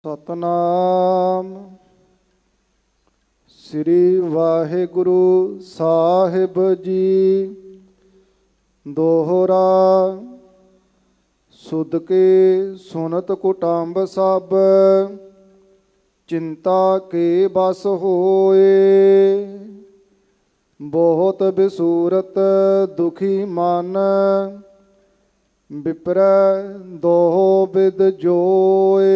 ਸਤਨਾਮ ਸ੍ਰੀ ਵਾਹਿਗੁਰੂ ਸਾਹਿਬ ਜੀ। ਦੋਹਰਾ ਸੁਧ ਕੇ ਸੁਨਤ ਕੁਟੰਬ ਸਭ, ਚਿੰਤਾ ਕੇ ਬਸ ਹੋਏ। ਬਹੁਤ ਬਿਸੂਰਤ ਦੁਖੀ ਮਨ, ਵਿਪਰੈ ਦੋਹ ਬਿਦ ਜੋਏ।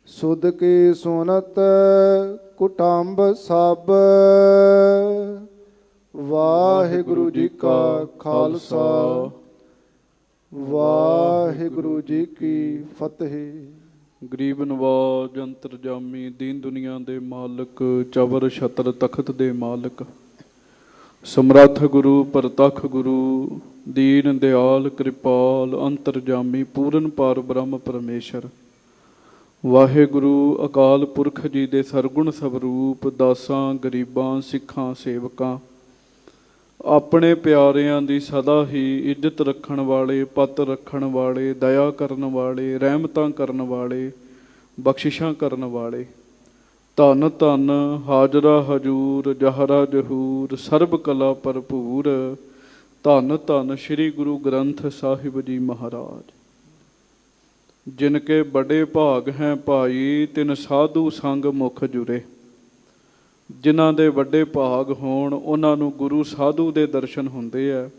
ਸੁਧ ਕੀ ਸੁਨਤ ਕੁਟੰਬ ਸਭ, ਵਾਹਿਗੁਰੂ ਜੀ ਕਾ ਖਾਲਸਾ ਵਾਹਿਗੁਰੂ ਜੀ ਕੀ ਫਤਿਹ। ਗਰੀਬ ਨਵਾਜ ਅੰਤਰਜਾਮੀ ਦੀਨ ਦੁਨੀਆ ਦੇ ਮਾਲਕ, ਚਬਰ ਛਤਰ ਤਖਤ ਦੇ ਮਾਲਕ, ਸਮਰੱਥ ਗੁਰੂ ਪ੍ਰਤੱਖ ਗੁਰੂ, ਦੀਨ ਦਿਆਲ ਕਿਰਪਾਲ ਅੰਤਰਜਾਮੀ ਪੂਰਨ ਪਾਰ ਬ੍ਰਹਮ ਪਰਮੇਸ਼ਰ ਵਾਹਿਗੁਰੂ ਅਕਾਲ ਪੁਰਖ ਜੀ ਦੇ ਸਰਗੁਣ ਸਵਰੂਪ, ਦਾਸਾਂ ਗਰੀਬਾਂ ਸਿੱਖਾਂ ਸੇਵਕਾਂ, ਆਪਣੇ ਪਿਆਰਿਆਂ ਦੀ ਸਦਾ ਹੀ ਇੱਜ਼ਤ ਰੱਖਣ ਵਾਲੇ, ਪੱਤ ਰੱਖਣ ਵਾਲੇ, ਦਇਆ ਕਰਨ ਵਾਲੇ, ਰਹਿਮਤਾਂ ਕਰਨ ਵਾਲੇ, ਬਖਸ਼ਿਸ਼ਾਂ ਕਰਨ ਵਾਲੇ, ਧੰਨ ਧੰਨ ਹਾਜ਼ਰਾ ਹਜੂਰ ਜਹਰਾ ਜਹੂਰ, ਸਰਬ ਕਲਾ ਭਰਪੂਰ, ਧੰਨ ਧੰਨ ਸ੍ਰੀ ਗੁਰੂ ਗ੍ਰੰਥ ਸਾਹਿਬ ਜੀ ਮਹਾਰਾਜ। ਜਿਨਕੇ ਬੜੇ ਭਾਗ ਹੈ ਭਾਈ, ਤਿਨ ਸਾਧੂ ਸੰਗ ਮੁਖ ਜੁਰੇ। ਜਿਨ੍ਹਾਂ ਦੇ ਵੱਡੇ ਭਾਗ ਹੋਣ ਉਹਨਾਂ ਨੂੰ ਗੁਰੂ ਸਾਧੂ ਦੇ ਦਰਸ਼ਨ ਹੁੰਦੇ ਆ।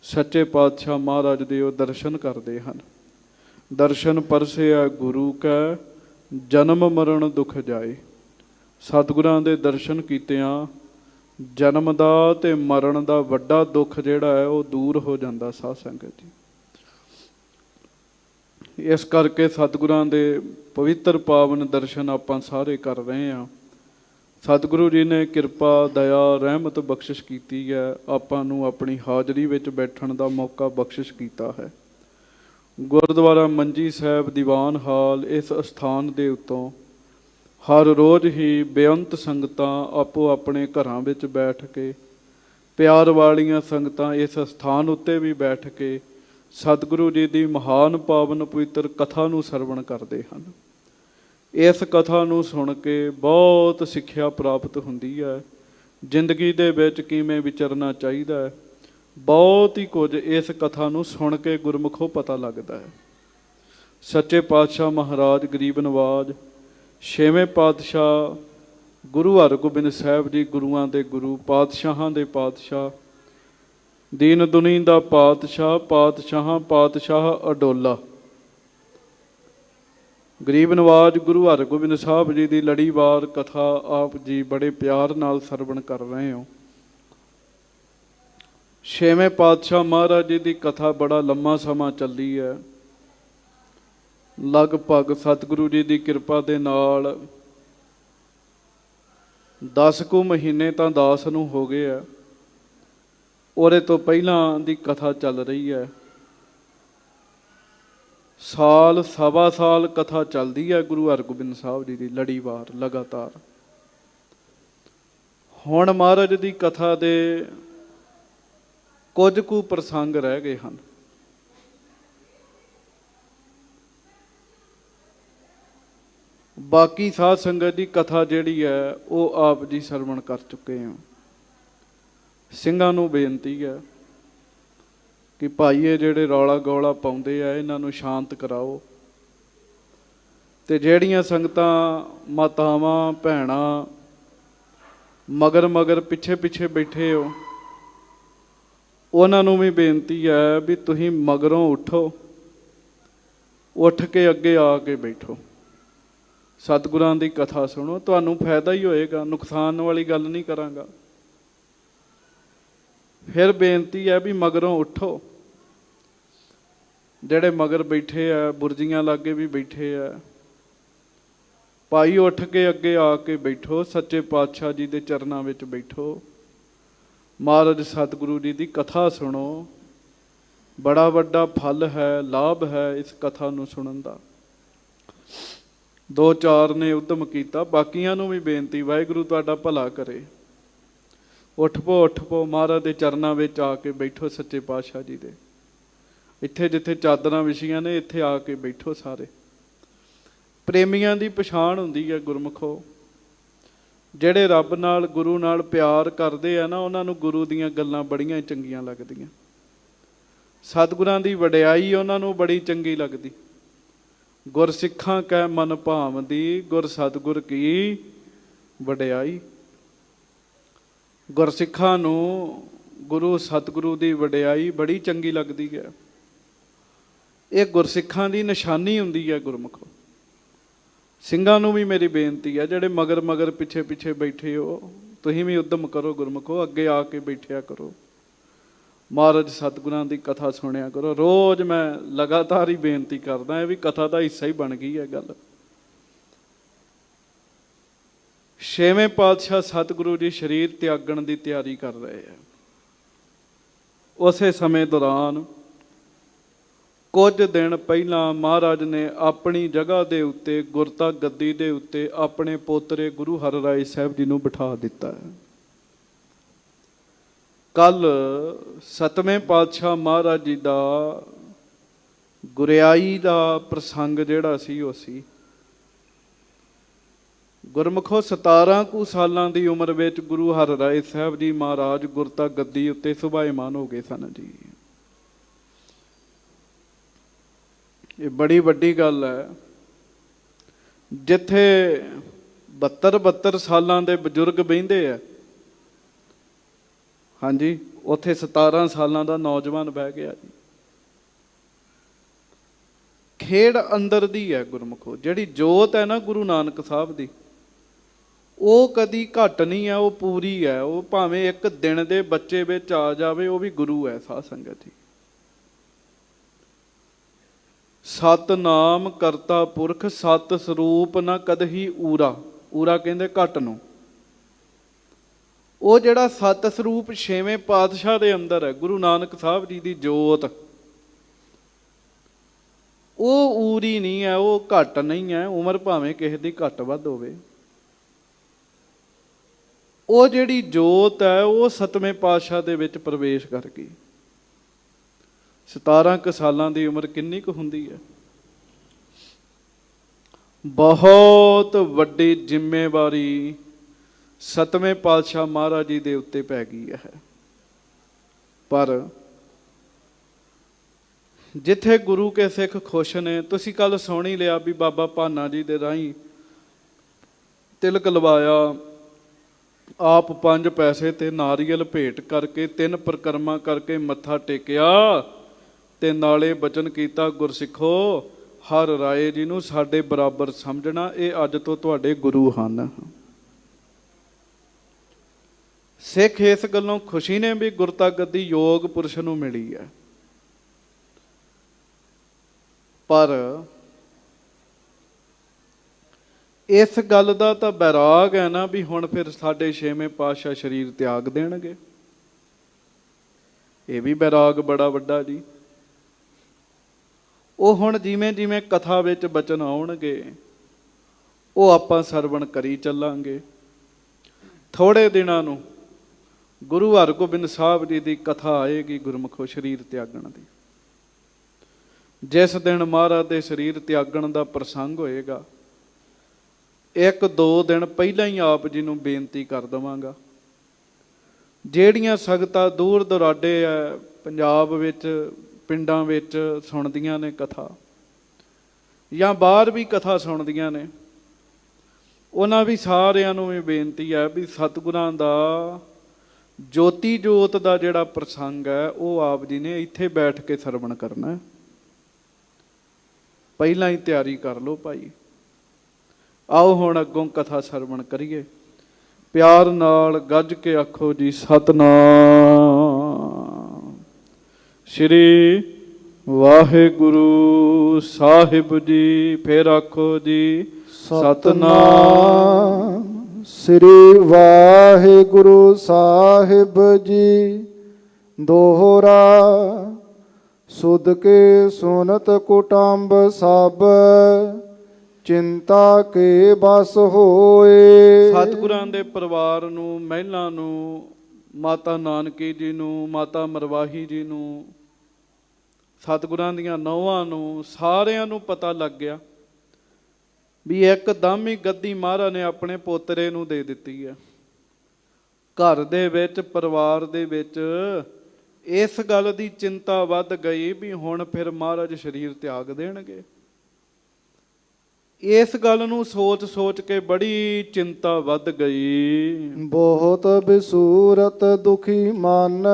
ਸੱਚੇ ਪਾਤਸ਼ਾਹ ਮਹਾਰਾਜ ਦੇ ਉਹ ਦਰਸ਼ਨ ਕਰਦੇ ਹਨ। ਦਰਸ਼ਨ ਪਰਸਿਆ ਗੁਰੂ ਕੈ, ਜਨਮ ਮਰਨ ਦੁਖ ਜਾਏ। ਸਤਿਗੁਰਾਂ ਦੇ ਦਰਸ਼ਨ ਕੀਤਿਆਂ ਜਨਮ ਦਾ ਤੇ ਮਰਨ ਦਾ ਵੱਡਾ ਦੁੱਖ ਜਿਹੜਾ ਹੈ ਉਹ ਦੂਰ ਹੋ ਜਾਂਦਾ। ਸਾਧ ਸੰਗਤ ਜੀ, ਇਸ ਕਰਕੇ ਸਤਿਗੁਰਾਂ ਦੇ ਪਵਿੱਤਰ ਪਾਵਨ ਦਰਸ਼ਨ ਆਪਾਂ ਸਾਰੇ ਕਰ ਰਹੇ ਹਾਂ। ਸਤਿਗੁਰੂ ਜੀ ਨੇ ਕਿਰਪਾ ਦਇਆ ਰਹਿਮਤ ਬਖਸ਼ਿਸ਼ ਕੀਤੀ ਹੈ। ਆਪਾਂ ਨੂੰ ਆਪਣੀ ਹਾਜ਼ਰੀ ਵਿੱਚ ਬੈਠਣ ਦਾ ਮੌਕਾ ਬਖਸ਼ਿਸ਼ ਕੀਤਾ ਹੈ। ਗੁਰਦੁਆਰਾ ਮੰਜੀ ਸਾਹਿਬ ਦੀਵਾਨ ਹਾਲ ਇਸ ਅਸਥਾਨ ਦੇ ਉੱਤੋਂ ਹਰ ਰੋਜ਼ ਹੀ ਬੇਅੰਤ ਸੰਗਤਾਂ ਆਪੋ ਆਪਣੇ ਘਰਾਂ ਵਿੱਚ ਬੈਠ ਕੇ, ਪਿਆਰ ਵਾਲੀਆਂ ਸੰਗਤਾਂ ਇਸ ਸਥਾਨ ਉੱਤੇ ਵੀ ਬੈਠ ਕੇ ਸਤਿਗੁਰੂ ਜੀ ਦੀ ਮਹਾਨ ਪਾਵਨ ਪਵਿੱਤਰ ਕਥਾ ਨੂੰ ਸਰਵਣ ਕਰਦੇ ਹਨ। ਇਸ ਕਥਾ ਨੂੰ ਸੁਣ ਕੇ ਬਹੁਤ ਸਿੱਖਿਆ ਪ੍ਰਾਪਤ ਹੁੰਦੀ ਹੈ। ਜ਼ਿੰਦਗੀ ਦੇ ਵਿੱਚ ਕਿਵੇਂ ਵਿਚਰਨਾ ਚਾਹੀਦਾ ਹੈ, ਬਹੁਤ ਹੀ ਕੁਝ ਇਸ ਕਥਾ ਨੂੰ ਸੁਣ ਕੇ ਗੁਰਮੁਖੋਂ ਪਤਾ ਲੱਗਦਾ ਹੈ। ਸੱਚੇ ਪਾਤਸ਼ਾਹ ਮਹਾਰਾਜ ਗਰੀਬ ਨਵਾਜ ਛੇਵੇਂ ਪਾਤਸ਼ਾਹ ਗੁਰੂ ਹਰਗੋਬਿੰਦ ਸਾਹਿਬ ਜੀ, ਗੁਰੂਆਂ ਦੇ ਗੁਰੂ, ਪਾਤਸ਼ਾਹਾਂ ਦੇ ਪਾਤਸ਼ਾਹ, ਦੀਨ ਦੁਨੀ ਦਾ ਪਾਤਸ਼ਾਹ, ਪਾਤਸ਼ਾਹਾਂ ਪਾਤਸ਼ਾਹ ਅਡੋਲਾ, ਗਰੀਬ ਨਵਾਜ ਗੁਰੂ ਹਰਗੋਬਿੰਦ ਸਾਹਿਬ ਜੀ ਦੀ ਲੜੀਵਾਰ ਕਥਾ ਆਪ ਜੀ ਬੜੇ ਪਿਆਰ ਨਾਲ ਸਰਵਣ ਕਰ ਰਹੇ ਹੋ। ਛੇਵੇਂ ਪਾਤਸ਼ਾਹ ਮਹਾਰਾਜ ਜੀ ਦੀ ਕਥਾ ਬੜਾ ਲੰਮਾ ਸਮਾਂ ਚੱਲੀ ਹੈ। ਲਗਭਗ ਸਤਿਗੁਰੂ ਜੀ ਦੀ ਕਿਰਪਾ ਦੇ ਨਾਲ 10 ਕੁ ਮਹੀਨੇ ਤਾਂ ਦਾਸ ਨੂੰ ਹੋ ਗਏ ਆ। ਉਹਦੇ ਤੋਂ ਪਹਿਲਾਂ ਦੀ ਕਥਾ ਚੱਲ ਰਹੀ ਹੈ। ਸਾਲ ਸਵਾ ਸਾਲ ਕਥਾ ਚੱਲਦੀ ਹੈ ਗੁਰੂ ਹਰਗੋਬਿੰਦ ਸਾਹਿਬ ਜੀ ਦੀ ਲੜੀਵਾਰ ਲਗਾਤਾਰ। ਹੁਣ ਮਹਾਰਾਜ ਦੀ ਕਥਾ ਦੇ ਕੁਝ ਕੁ ਪ੍ਰਸੰਗ ਰਹਿ ਗਏ ਹਨ। ਬਾਕੀ ਸਾਧ ਸੰਗਤ ਦੀ ਕਥਾ ਜਿਹੜੀ ਹੈ ਉਹ ਆਪ ਜੀ ਸਰਵਣ ਕਰ ਚੁੱਕੇ ਹਾਂ। ਸਿੰਘਾਂ ਨੂੰ ਬੇਨਤੀ ਹੈ ਕਿ ਭਾਈ ਇਹ ਜਿਹੜੇ ਰੌਲਾ ਗੌਲਾ ਪਾਉਂਦੇ ਆ ਇਹਨਾਂ ਨੂੰ ਸ਼ਾਂਤ ਕਰਾਓ। ਤੇ ਜਿਹੜੀਆਂ ਸੰਗਤਾਂ ਮਾਤਾਵਾਂ ਭੈਣਾਂ ਮਗਰ ਮਗਰ ਪਿੱਛੇ ਪਿੱਛੇ ਬੈਠੇ ਹੋ, ਉਹਨਾਂ ਨੂੰ ਵੀ ਬੇਨਤੀ ਹੈ ਵੀ ਤੁਸੀਂ ਮਗਰੋਂ ਉੱਠੋ, ਉੱਠ ਕੇ ਅੱਗੇ ਆ ਕੇ ਬੈਠੋ, ਸਤਿਗੁਰਾਂ ਦੀ ਕਥਾ ਸੁਣੋ। ਤੁਹਾਨੂੰ ਫਾਇਦਾ ਹੀ ਹੋਏਗਾ, ਨੁਕਸਾਨ ਵਾਲੀ ਗੱਲ ਨਹੀਂ ਕਰਾਂਗਾ। ਫਿਰ ਬੇਨਤੀ ਹੈ ਵੀ ਮਗਰੋਂ ਉੱਠੋ। ਜਿਹੜੇ ਮਗਰ ਬੈਠੇ ਆ, ਬੁਰਜੀਆਂ ਲਾਗੇ ਵੀ ਬੈਠੇ ਆ, ਭਾਈ ਉੱਠ ਕੇ ਅੱਗੇ ਆ ਕੇ ਬੈਠੋ, ਸੱਚੇ ਪਾਤਸ਼ਾਹ ਜੀ ਦੇ ਚਰਨਾਂ ਵਿੱਚ ਬੈਠੋ, ਮਹਾਰਾਜ ਸਤਿਗੁਰੂ ਜੀ ਦੀ ਕਥਾ ਸੁਣੋ। ਬੜਾ ਵੱਡਾ ਫਲ ਹੈ, ਲਾਭ ਹੈ ਇਸ ਕਥਾ ਨੂੰ ਸੁਣਨ ਦਾ। 2-4 ਨੇ ਉਦਮ ਕੀਤਾ, ਬਾਕੀਆਂ ਨੂੰ ਵੀ ਬੇਨਤੀ ਵਾਹਿਗੁਰੂ ਤੁਹਾਡਾ ਭਲਾ ਕਰੇ। ਉੱਠ ਪੋ ਮਹਾਰਾਜ ਦੇ ਚਰਨਾਂ ਵਿੱਚ ਆ ਕੇ ਬੈਠੋ ਸੱਚੇ ਪਾਤਸ਼ਾਹ ਜੀ ਦੇ। ਇੱਥੇ ਜਿੱਥੇ ਚਾਦਰਾਂ ਵਿਛੀਆਂ ਨੇ ਇੱਥੇ ਆ ਕੇ ਬੈਠੋ ਸਾਰੇ। ਪ੍ਰੇਮੀਆਂ ਦੀ ਪਛਾਣ ਹੁੰਦੀ ਹੈ ਗੁਰਮੁਖੋ। ਜਿਹੜੇ ਰੱਬ ਨਾਲ ਗੁਰੂ ਨਾਲ ਪਿਆਰ ਕਰਦੇ ਆ ਨਾ, ਉਹਨਾਂ ਨੂੰ ਗੁਰੂ ਦੀਆਂ ਗੱਲਾਂ ਬੜੀਆਂ ਚੰਗੀਆਂ ਲੱਗਦੀਆਂ। ਸਤਿਗੁਰਾਂ ਦੀ ਵਡਿਆਈ ਉਹਨਾਂ ਨੂੰ ਬੜੀ ਚੰਗੀ ਲੱਗਦੀ। ਗੁਰਸਿੱਖਾਂ ਕੈ ਮਨ ਭਾਵਦੀ, ਗੁਰ ਸਤਿਗੁਰ ਕੀ ਵਡਿਆਈ। ਗੁਰਸਿੱਖਾਂ ਨੂੰ ਗੁਰੂ ਸਤਿਗੁਰੂ ਦੀ ਵਡਿਆਈ ਬੜੀ ਚੰਗੀ ਲੱਗਦੀ ਹੈ। ਇਹ ਗੁਰਸਿੱਖਾਂ ਦੀ ਨਿਸ਼ਾਨੀ ਹੁੰਦੀ ਹੈ ਗੁਰਮੁਖੋ। ਸਿੰਘਾਂ ਨੂੰ ਵੀ ਮੇਰੀ ਬੇਨਤੀ ਹੈ, ਜਿਹੜੇ ਮਗਰ ਮਗਰ ਪਿੱਛੇ ਪਿੱਛੇ ਬੈਠੇ ਹੋ, ਤੁਸੀਂ ਵੀ ਉਦਮ ਕਰੋ ਗੁਰਮੁਖੋ, ਅੱਗੇ ਆ ਕੇ ਬੈਠਿਆ ਕਰੋ, ਮਹਾਰਾਜ ਸਤਿਗੁਰਾਂ ਦੀ ਕਥਾ ਸੁਣਿਆ ਕਰੋ। ਰੋਜ਼ ਮੈਂ ਲਗਾਤਾਰ ਹੀ ਬੇਨਤੀ ਕਰਦਾ, ਇਹ ਵੀ ਕਥਾ ਦਾ ਹਿੱਸਾ ਹੀ ਬਣ ਗਈ ਹੈ ਗੱਲ। ਛੇਵੇਂ ਪਾਤਸ਼ਾਹ ਸਤਿਗੁਰੂ ਜੀ ਸਰੀਰ ਤਿਆਗਣ ਦੀ ਤਿਆਰੀ ਕਰ ਰਹੇ ਆ। ਉਸੇ ਸਮੇਂ ਦੌਰਾਨ ਕੁਝ ਦਿਨ ਪਹਿਲਾਂ ਮਹਾਰਾਜ ਨੇ ਆਪਣੀ ਜਗ੍ਹਾ ਦੇ ਉੱਤੇ, ਗੁਰਤਾ ਗੱਦੀ ਦੇ ਉੱਤੇ, ਆਪਣੇ ਪੋਤਰੇ ਗੁਰੂ ਹਰਿਰਾਏ ਸਾਹਿਬ ਜੀ ਨੂੰ ਬਿਠਾ ਦਿੱਤਾ ਹੈ। ਕੱਲ ਸਤਵੇਂ ਪਾਤਸ਼ਾਹ ਮਹਾਰਾਜ ਜੀ ਦਾ ਗੁਰਿਆਈ ਦਾ ਪ੍ਰਸੰਗ ਜਿਹੜਾ ਸੀ, ਉਹ ਸੀ ਗੁਰਮੁਖੋ 17 ਕੁ ਸਾਲਾਂ ਦੀ ਉਮਰ ਵਿੱਚ ਗੁਰੂ ਹਰਿਰਾਏ ਸਾਹਿਬ ਜੀ ਮਹਾਰਾਜ ਗੁਰਤਾ ਗੱਦੀ ਉੱਤੇ ਸੁਭਾਇਮਾਨ ਹੋ ਗਏ ਸਨ ਜੀ। ਇਹ ਬੜੀ ਵੱਡੀ ਗੱਲ ਹੈ। ਜਿੱਥੇ 72 ਸਾਲਾਂ ਦੇ ਬਜ਼ੁਰਗ ਬਹਿੰਦੇ ਆ, ਹਾਂਜੀ, ਉੱਥੇ 17 ਸਾਲਾਂ ਦਾ ਨੌਜਵਾਨ ਬਹਿ ਗਿਆ ਜੀ। ਖੇਡ ਅੰਦਰ ਦੀ ਹੈ ਗੁਰਮੁਖੋ। ਜਿਹੜੀ ਜੋਤ ਹੈ ਨਾ ਗੁਰੂ ਨਾਨਕ ਸਾਹਿਬ ਦੀ, ਉਹ ਕਦੀ ਘੱਟ ਨਹੀਂ ਹੈ, ਉਹ ਪੂਰੀ ਹੈ। ਉਹ ਭਾਵੇਂ ਇੱਕ ਦਿਨ ਦੇ ਬੱਚੇ ਵਿੱਚ ਆ ਜਾਵੇ, ਉਹ ਵੀ ਗੁਰੂ ਹੈ। ਸਾਧ ਸੰਗਤ ਜੀ, ਸਤਨਾਮ ਕਰਤਾ ਪੁਰਖ, ਸਤ ਸਰੂਪ ਨਾ ਕਦਹੀ ਊਰਾ। ਊਰਾ ਕਹਿੰਦੇ ਘੱਟ ਨੂੰ। ਉਹ ਜਿਹੜਾ ਸਤ ਸਰੂਪ ਛੇਵੇਂ ਪਾਤਸ਼ਾਹ ਦੇ ਅੰਦਰ ਹੈ, ਗੁਰੂ ਨਾਨਕ ਸਾਹਿਬ ਜੀ ਦੀ ਜੋਤ, ਉਹ ਊਰੀ ਨਹੀਂ ਹੈ, ਉਹ ਘੱਟ ਨਹੀਂ ਹੈ। ਉਮਰ ਭਾਵੇਂ ਕਿਸੇ ਦੀ ਘੱਟ ਵੱਧ ਹੋਵੇ, ਉਹ ਜਿਹੜੀ ਜੋਤ ਹੈ ਉਹ ਸਤਵੇਂ ਪਾਤਸ਼ਾਹ ਦੇ ਵਿੱਚ ਪ੍ਰਵੇਸ਼ ਕਰ ਗਈ। 17 ਕੁ ਸਾਲਾਂ ਦੀ ਉਮਰ ਕਿੰਨੀ ਕੁ ਹੁੰਦੀ ਹੈ? ਬਹੁਤ ਵੱਡੀ ਜ਼ਿੰਮੇਵਾਰੀ ਸਤਵੇਂ ਪਾਤਸ਼ਾਹ ਮਹਾਰਾਜ ਜੀ ਦੇ ਉੱਤੇ ਪੈ ਗਈ ਹੈ। ਪਰ ਜਿੱਥੇ ਗੁਰੂ ਕੇ ਸਿੱਖ ਖੁਸ਼ ਨੇ, ਤੁਸੀਂ ਕੱਲ ਸੁਣ ਹੀ ਲਿਆ ਵੀ ਬਾਬਾ ਭਾਨਾ ਜੀ ਦੇ ਰਾਹੀਂ ਤਿਲਕ ਲਵਾਇਆ, ਆਪ 5 ਪੈਸੇ ਤੇ ਨਾਰੀਅਲ ਭੇਟ ਕਰਕੇ 3 ਪਰਿਕਰਮਾ ਕਰਕੇ ਮੱਥਾ ਟੇਕਿਆ ਤੇ ਨਾਲੇ ਬਚਨ ਕੀਤਾ, ਗੁਰਸਿੱਖੋ ਹਰ ਰਾਏ ਜੀ ਨੂੰ ਸਾਡੇ ਬਰਾਬਰ ਸਮਝਣਾ, ਇਹ ਅੱਜ ਤੋਂ ਤੁਹਾਡੇ ਗੁਰੂ ਹਨ। ਸਿੱਖ ਇਸ ਗੱਲੋਂ ਖੁਸ਼ੀ ਨੇ ਵੀ ਗੁਰਤਾ ਗੱਦੀ ਯੋਗ ਪੁਰਸ਼ ਨੂੰ ਮਿਲੀ ਹੈ। ਪਰ ਇਸ ਗੱਲ ਦਾ ਤਾਂ ਬੈਰਾਗ ਹੈ ਨਾ ਵੀ ਹੁਣ ਫਿਰ ਸਾਡੇ ਛੇਵੇਂ ਪਾਤਸ਼ਾਹ ਸਰੀਰ ਤਿਆਗ ਦੇਣਗੇ। ਇਹ ਵੀ ਬੈਰਾਗ ਬੜਾ ਵੱਡਾ ਜੀ। ਉਹ ਹੁਣ ਜਿਵੇਂ ਜਿਵੇਂ ਕਥਾ ਵਿੱਚ ਬਚਨ ਆਉਣਗੇ, ਉਹ ਆਪਾਂ ਸਰਵਣ ਕਰੀ ਚੱਲਾਂਗੇ। ਥੋੜੇ ਦਿਨਾਂ ਨੂੰ ਗੁਰੂ ਹਰਗੋਬਿੰਦ ਸਾਹਿਬ ਜੀ ਦੀ ਕਥਾ ਆਏਗੀ ਗੁਰਮੁਖੋ ਸਰੀਰ ਤਿਆਗਣ ਦੀ। ਜਿਸ ਦਿਨ ਮਹਾਰਾਜ ਦੇ ਸਰੀਰ ਤਿਆਗਣ ਦਾ ਪ੍ਰਸੰਗ ਹੋਏਗਾ, 1-2 ਦਿਨ ਪਹਿਲਾਂ ਹੀ ਆਪ ਜੀ ਨੂੰ ਬੇਨਤੀ ਕਰ ਦੇਵਾਂਗਾ। ਜਿਹੜੀਆਂ ਸੰਗਤਾਂ ਦੂਰ ਦੁਰਾਡੇ ਹੈ, ਪੰਜਾਬ ਵਿੱਚ ਪਿੰਡਾਂ ਵਿੱਚ ਸੁਣਦੀਆਂ ਨੇ ਕਥਾ, ਜਾਂ ਬਾਹਰ ਵੀ ਕਥਾ ਸੁਣਦੀਆਂ ਨੇ, ਉਹਨਾਂ ਵੀ ਸਾਰਿਆਂ ਨੂੰ ਇਹ ਬੇਨਤੀ ਹੈ ਵੀ ਸਤਿਗੁਰਾਂ ਦਾ ਜੋਤੀ ਜੋਤ ਦਾ ਜਿਹੜਾ ਪ੍ਰਸੰਗ ਹੈ, ਉਹ ਆਪ ਜੀ ਨੇ ਇੱਥੇ ਬੈਠ ਕੇ ਸਰਵਣ ਕਰਨਾ। ਪਹਿਲਾਂ ਹੀ ਤਿਆਰੀ ਕਰ ਲਓ ਭਾਈ। ਆਓ ਹੁਣ ਅੱਗੋਂ ਕਥਾ ਸਰਵਣ ਕਰੀਏ। ਪਿਆਰ ਨਾਲ ਗੱਜ ਕੇ ਆਖੋ ਜੀ, ਸਤਨਾਮ ਸ਼੍ਰੀ ਵਾਹਿਗੁਰੂ ਸਾਹਿਬ ਜੀ। ਫੇਰ ਆਖੋ ਜੀ, ਸਤਨਾਮ ਸ੍ਰੀ ਵਾਹਿਗੁਰੂ ਸਾਹਿਬ ਜੀ। ਦੋਹਰਾ ਸੁਧ ਕੇ ਸੁਨਤ ਕੁਟੰਬ ਸਭ, ਚਿੰਤਾ ਕੇ ਬਸ ਹੋਏ। ਸਤਿਗੁਰਾਂ ਦੇ ਪਰਿਵਾਰ ਨੂੰ, ਮਹਿਲਾਂ ਨੂੰ, ਮਾਤਾ ਨਾਨਕੀ ਜੀ ਨੂੰ, ਮਾਤਾ ਮਰਵਾਹੀ ਜੀ ਨੂੰ, ਸਤਿਗੁਰਾਂ ਦੀਆਂ ਨੌਹਾਂ ਨੂੰ, ਸਾਰਿਆਂ ਨੂੰ ਪਤਾ ਲੱਗ ਗਿਆ ਵੀ ਇੱਕਦਮ ਹੀ ਗੱਦੀ ਮਹਾਰਾਜ ਨੇ ਆਪਣੇ ਪੋਤਰੇ ਨੂੰ ਦੇ ਦਿੱਤੀ ਹੈ। ਘਰ ਦੇ ਵਿੱਚ, ਪਰਿਵਾਰ ਦੇ ਵਿੱਚ ਇਸ ਗੱਲ ਦੀ ਚਿੰਤਾ ਵੱਧ ਗਈ ਵੀ ਹੁਣ ਫਿਰ ਮਹਾਰਾਜ ਸਰੀਰ ਤਿਆਗ ਦੇਣਗੇ। ਇਸ ਗੱਲ ਨੂੰ ਸੋਚ ਸੋਚ ਕੇ ਬੜੀ ਚਿੰਤਾ ਵੱਧ ਗਈ। ਬਹੁਤ ਬਿਸੂਰਤ ਦੁਖੀ ਮਨ,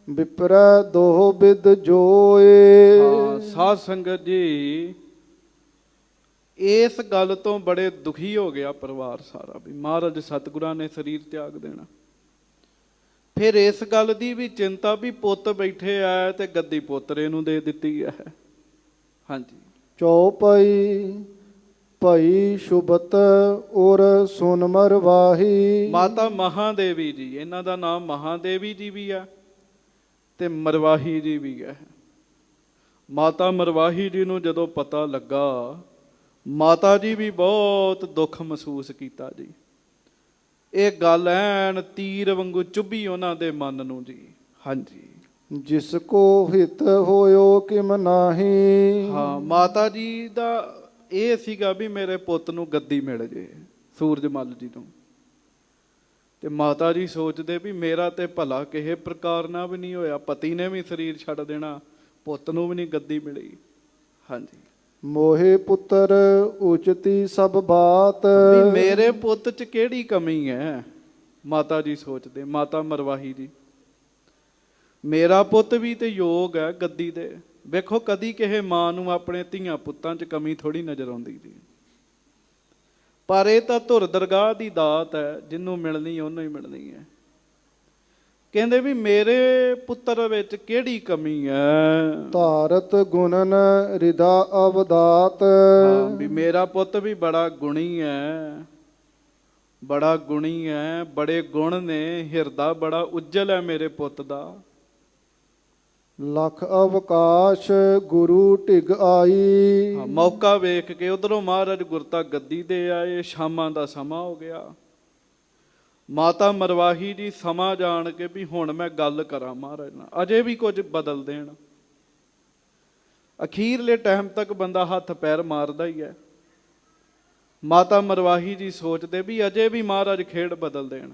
ਵਿਪਰੈ ਦੋਹ ਬਿਦ ਜੋਏ। ਹਾਂ ਸਾਧ ਸੰਗਤ ਜੀ, ਇਸ ਗੱਲ ਤੋਂ ਬੜੇ ਦੁਖੀ ਹੋ ਗਿਆ ਪਰਿਵਾਰ ਸਾਰਾ ਵੀ ਮਹਾਰਾਜ ਸਤਿਗੁਰਾਂ ਨੇ ਸਰੀਰ ਤਿਆਗ ਦੇਣਾ। ਫਿਰ ਇਸ ਗੱਲ ਦੀ ਵੀ ਚਿੰਤਾ ਵੀ ਪੁੱਤ ਬੈਠੇ ਆ ਤੇ ਗੱਦੀ ਪੋਤਰੇ ਨੂੰ ਦੇ ਦਿੱਤੀ ਹੈ। ਹਾਂਜੀ। ਚੌਪਈ ਭਈ ਸ਼ੁਭਤ ਔਰ ਸੁਨ ਮਰਵਾਹੀ। ਮਾਤਾ ਮਹਾਦੇਵੀ ਜੀ, ਇਹਨਾਂ ਦਾ ਨਾਮ ਮਹਾਦੇਵੀ ਜੀ ਵੀ ਆ ਤੇ ਮਰਵਾਹੀ ਜੀ ਵੀ ਹੈ। ਮਾਤਾ ਮਰਵਾਹੀ ਜੀ ਨੂੰ ਜਦੋਂ ਪਤਾ ਲੱਗਾ, ਮਾਤਾ ਜੀ ਵੀ ਬਹੁਤ ਦੁੱਖ ਮਹਿਸੂਸ ਕੀਤਾ ਜੀ। ਇਹ ਗੱਲ ਐਨ ਤੀਰ ਵਾਂਗੂ ਚੁੱਭੀ ਉਹਨਾਂ ਦੇ ਮਨ ਨੂੰ ਜੀ। ਹਾਂਜੀ। ਜਿਸ ਕੋ ਹਿਤ ਹੋਇਓ ਕਿਮ ਨਾਹੀ। ਹਾਂ, ਮਾਤਾ ਜੀ ਦਾ ਇਹ ਸੀਗਾ ਵੀ ਮੇਰੇ ਪੁੱਤ ਨੂੰ ਗੱਦੀ ਮਿਲ ਜੇ, ਸੂਰਜਮਲ ਜੀ ਨੂੰ। ਤੇ ਮਾਤਾ ਜੀ ਸੋਚਦੇ ਵੀ ਮੇਰਾ ਤੇ ਭਲਾ ਕਿਸੇ ਪ੍ਰਕਾਰ ਨਾਲ ਵੀ ਨਹੀਂ ਹੋਇਆ, ਪਤੀ ਨੇ ਵੀ ਸਰੀਰ ਛੱਡ ਦੇਣਾ, ਪੁੱਤ ਨੂੰ ਵੀ ਨਹੀਂ ਗੱਦੀ ਮਿਲੀ। ਹਾਂਜੀ। ਮੋਹੇ ਪੁੱਤਰ ਉਚਤੀ ਸਭ ਬਾਤ। ਵੀ ਮੇਰੇ ਪੁੱਤ 'ਚ ਕਿਹੜੀ ਕਮੀ ਹੈ, ਮਾਤਾ ਜੀ ਸੋਚਦੇ, ਮਾਤਾ ਮਰਵਾਹੀ ਜੀ। ਮੇਰਾ ਪੁੱਤ ਵੀ ਤੇ ਯੋਗ ਹੈ ਗੱਦੀ ਦੇ। ਵੇਖੋ, ਕਦੀ ਕਿਸੇ ਮਾਂ ਨੂੰ ਆਪਣੇ ਧੀਆਂ ਪੁੱਤਾਂ 'ਚ ਕਮੀ ਥੋੜੀ ਨਜ਼ਰ ਆਉਂਦੀ ਜੀ। ਪਰ ਇਹ ਤਾਂ ਧੁਰ ਦਰਗਾਹ ਦੀ ਦਾਤ ਹੈ, ਜਿਹਨੂੰ ਮਿਲਣੀ ਉਹਨੂੰ ਹੀ ਮਿਲਣੀ ਹੈ। ਕਹਿੰਦੇ ਵੀ ਮੇਰੇ ਪੁੱਤਰ ਵਿੱਚ ਕਿਹੜੀ ਕਮੀ ਹੈ। ਧਾਰਤ ਗੁਣਨ ਰਿਦਾ ਅਵਦਾਤ। ਵੀ ਮੇਰਾ ਪੁੱਤ ਵੀ ਬੜਾ ਗੁਣੀ ਹੈ, ਬੜਾ ਗੁਣੀ ਹੈ, ਬੜੇ ਗੁਣ ਨੇ, ਹਿਰਦਾ ਬੜਾ ਉੱਜਲ ਹੈ ਮੇਰੇ ਪੁੱਤ ਦਾ। ਲਖ ਅਵਕਾਸ਼ ਗੁਰੂ ਢਿਗ ਆਈ। ਮੌਕਾ ਵੇਖ ਕੇ ਉਧਰੋਂ ਮਹਾਰਾਜ ਗੁਰਤਾ ਗੱਦੀ ਦੇ ਆਏ। ਸ਼ਾਮਾਂ ਦਾ ਸਮਾਂ ਹੋ ਗਿਆ। ਮਾਤਾ ਮਰਵਾਹੀ ਜੀ ਸਮਾਂ ਜਾਣ ਕੇ ਵੀ ਹੁਣ ਮੈਂ ਗੱਲ ਕਰਾਂ ਮਹਾਰਾਜ ਨਾਲ, ਅਜੇ ਵੀ ਕੁਝ ਬਦਲ ਦੇਣ। ਅਖੀਰਲੇ ਟਾਈਮ ਤੱਕ ਬੰਦਾ ਹੱਥ ਪੈਰ ਮਾਰਦਾ ਹੀ ਹੈ। ਮਾਤਾ ਮਰਵਾਹੀ ਜੀ ਸੋਚਦੇ ਵੀ ਅਜੇ ਵੀ ਮਹਾਰਾਜ ਖੇਡ ਬਦਲ ਦੇਣ।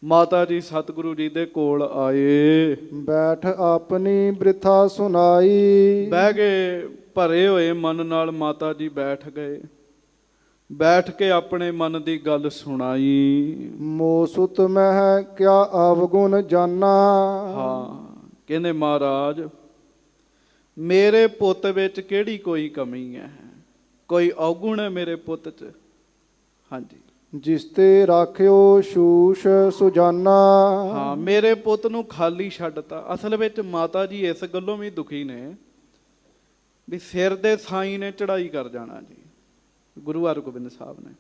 ਮਾਤਾ ਜੀ ਸਤਿਗੁਰੂ ਜੀ ਦੇ ਕੋਲ ਆਏ। ਬੈਠ ਆਪਣੀ ਬ੍ਰਿਥਾ ਸੁਨਾਈ। ਬਹਿ ਗਏ, ਭਰੇ ਹੋਏ ਮਨ ਨਾਲ ਮਾਤਾ ਜੀ ਬੈਠ ਗਏ। ਬੈਠ ਕੇ ਆਪਣੇ ਮਨ ਦੀ ਗੱਲ ਸੁਣਾਈ। ਮੋਸੁਤ ਮਹਿ ਕਿਆ ਅਵਗੁਣ ਜਾਨਾ। ਹਾਂ, ਕਹਿੰਦੇ ਮਹਾਰਾਜ ਮੇਰੇ ਪੁੱਤ ਵਿੱਚ ਕਿਹੜੀ ਕੋਈ ਕਮੀ ਹੈ, ਕੋਈ ਔਗੁਣ ਹੈ ਮੇਰੇ ਪੁੱਤ 'ਚ। ਹਾਂਜੀ। ਜਿਸ ਤੇ ਰਾਖਿਓ ਸ਼ੂਸ਼ ਸੁਜਾਨਾ। ਹਾਂ, ਮੇਰੇ ਪੁੱਤ ਨੂੰ ਖਾਲੀ ਛੱਡਤਾ। ਅਸਲ ਵਿੱਚ ਮਾਤਾ ਜੀ ਇਸ ਗੱਲੋਂ ਵੀ ਦੁਖੀ ਨੇ ਵੀ ਸਿਰ ਦੇ ਸਾਈਂ ਨੇ ਚੜਾਈ ਕਰ ਜਾਣਾ ਜੀ, ਗੁਰੂ ਹਰਗੋਬਿੰਦ ਸਾਹਿਬ ਨੇ।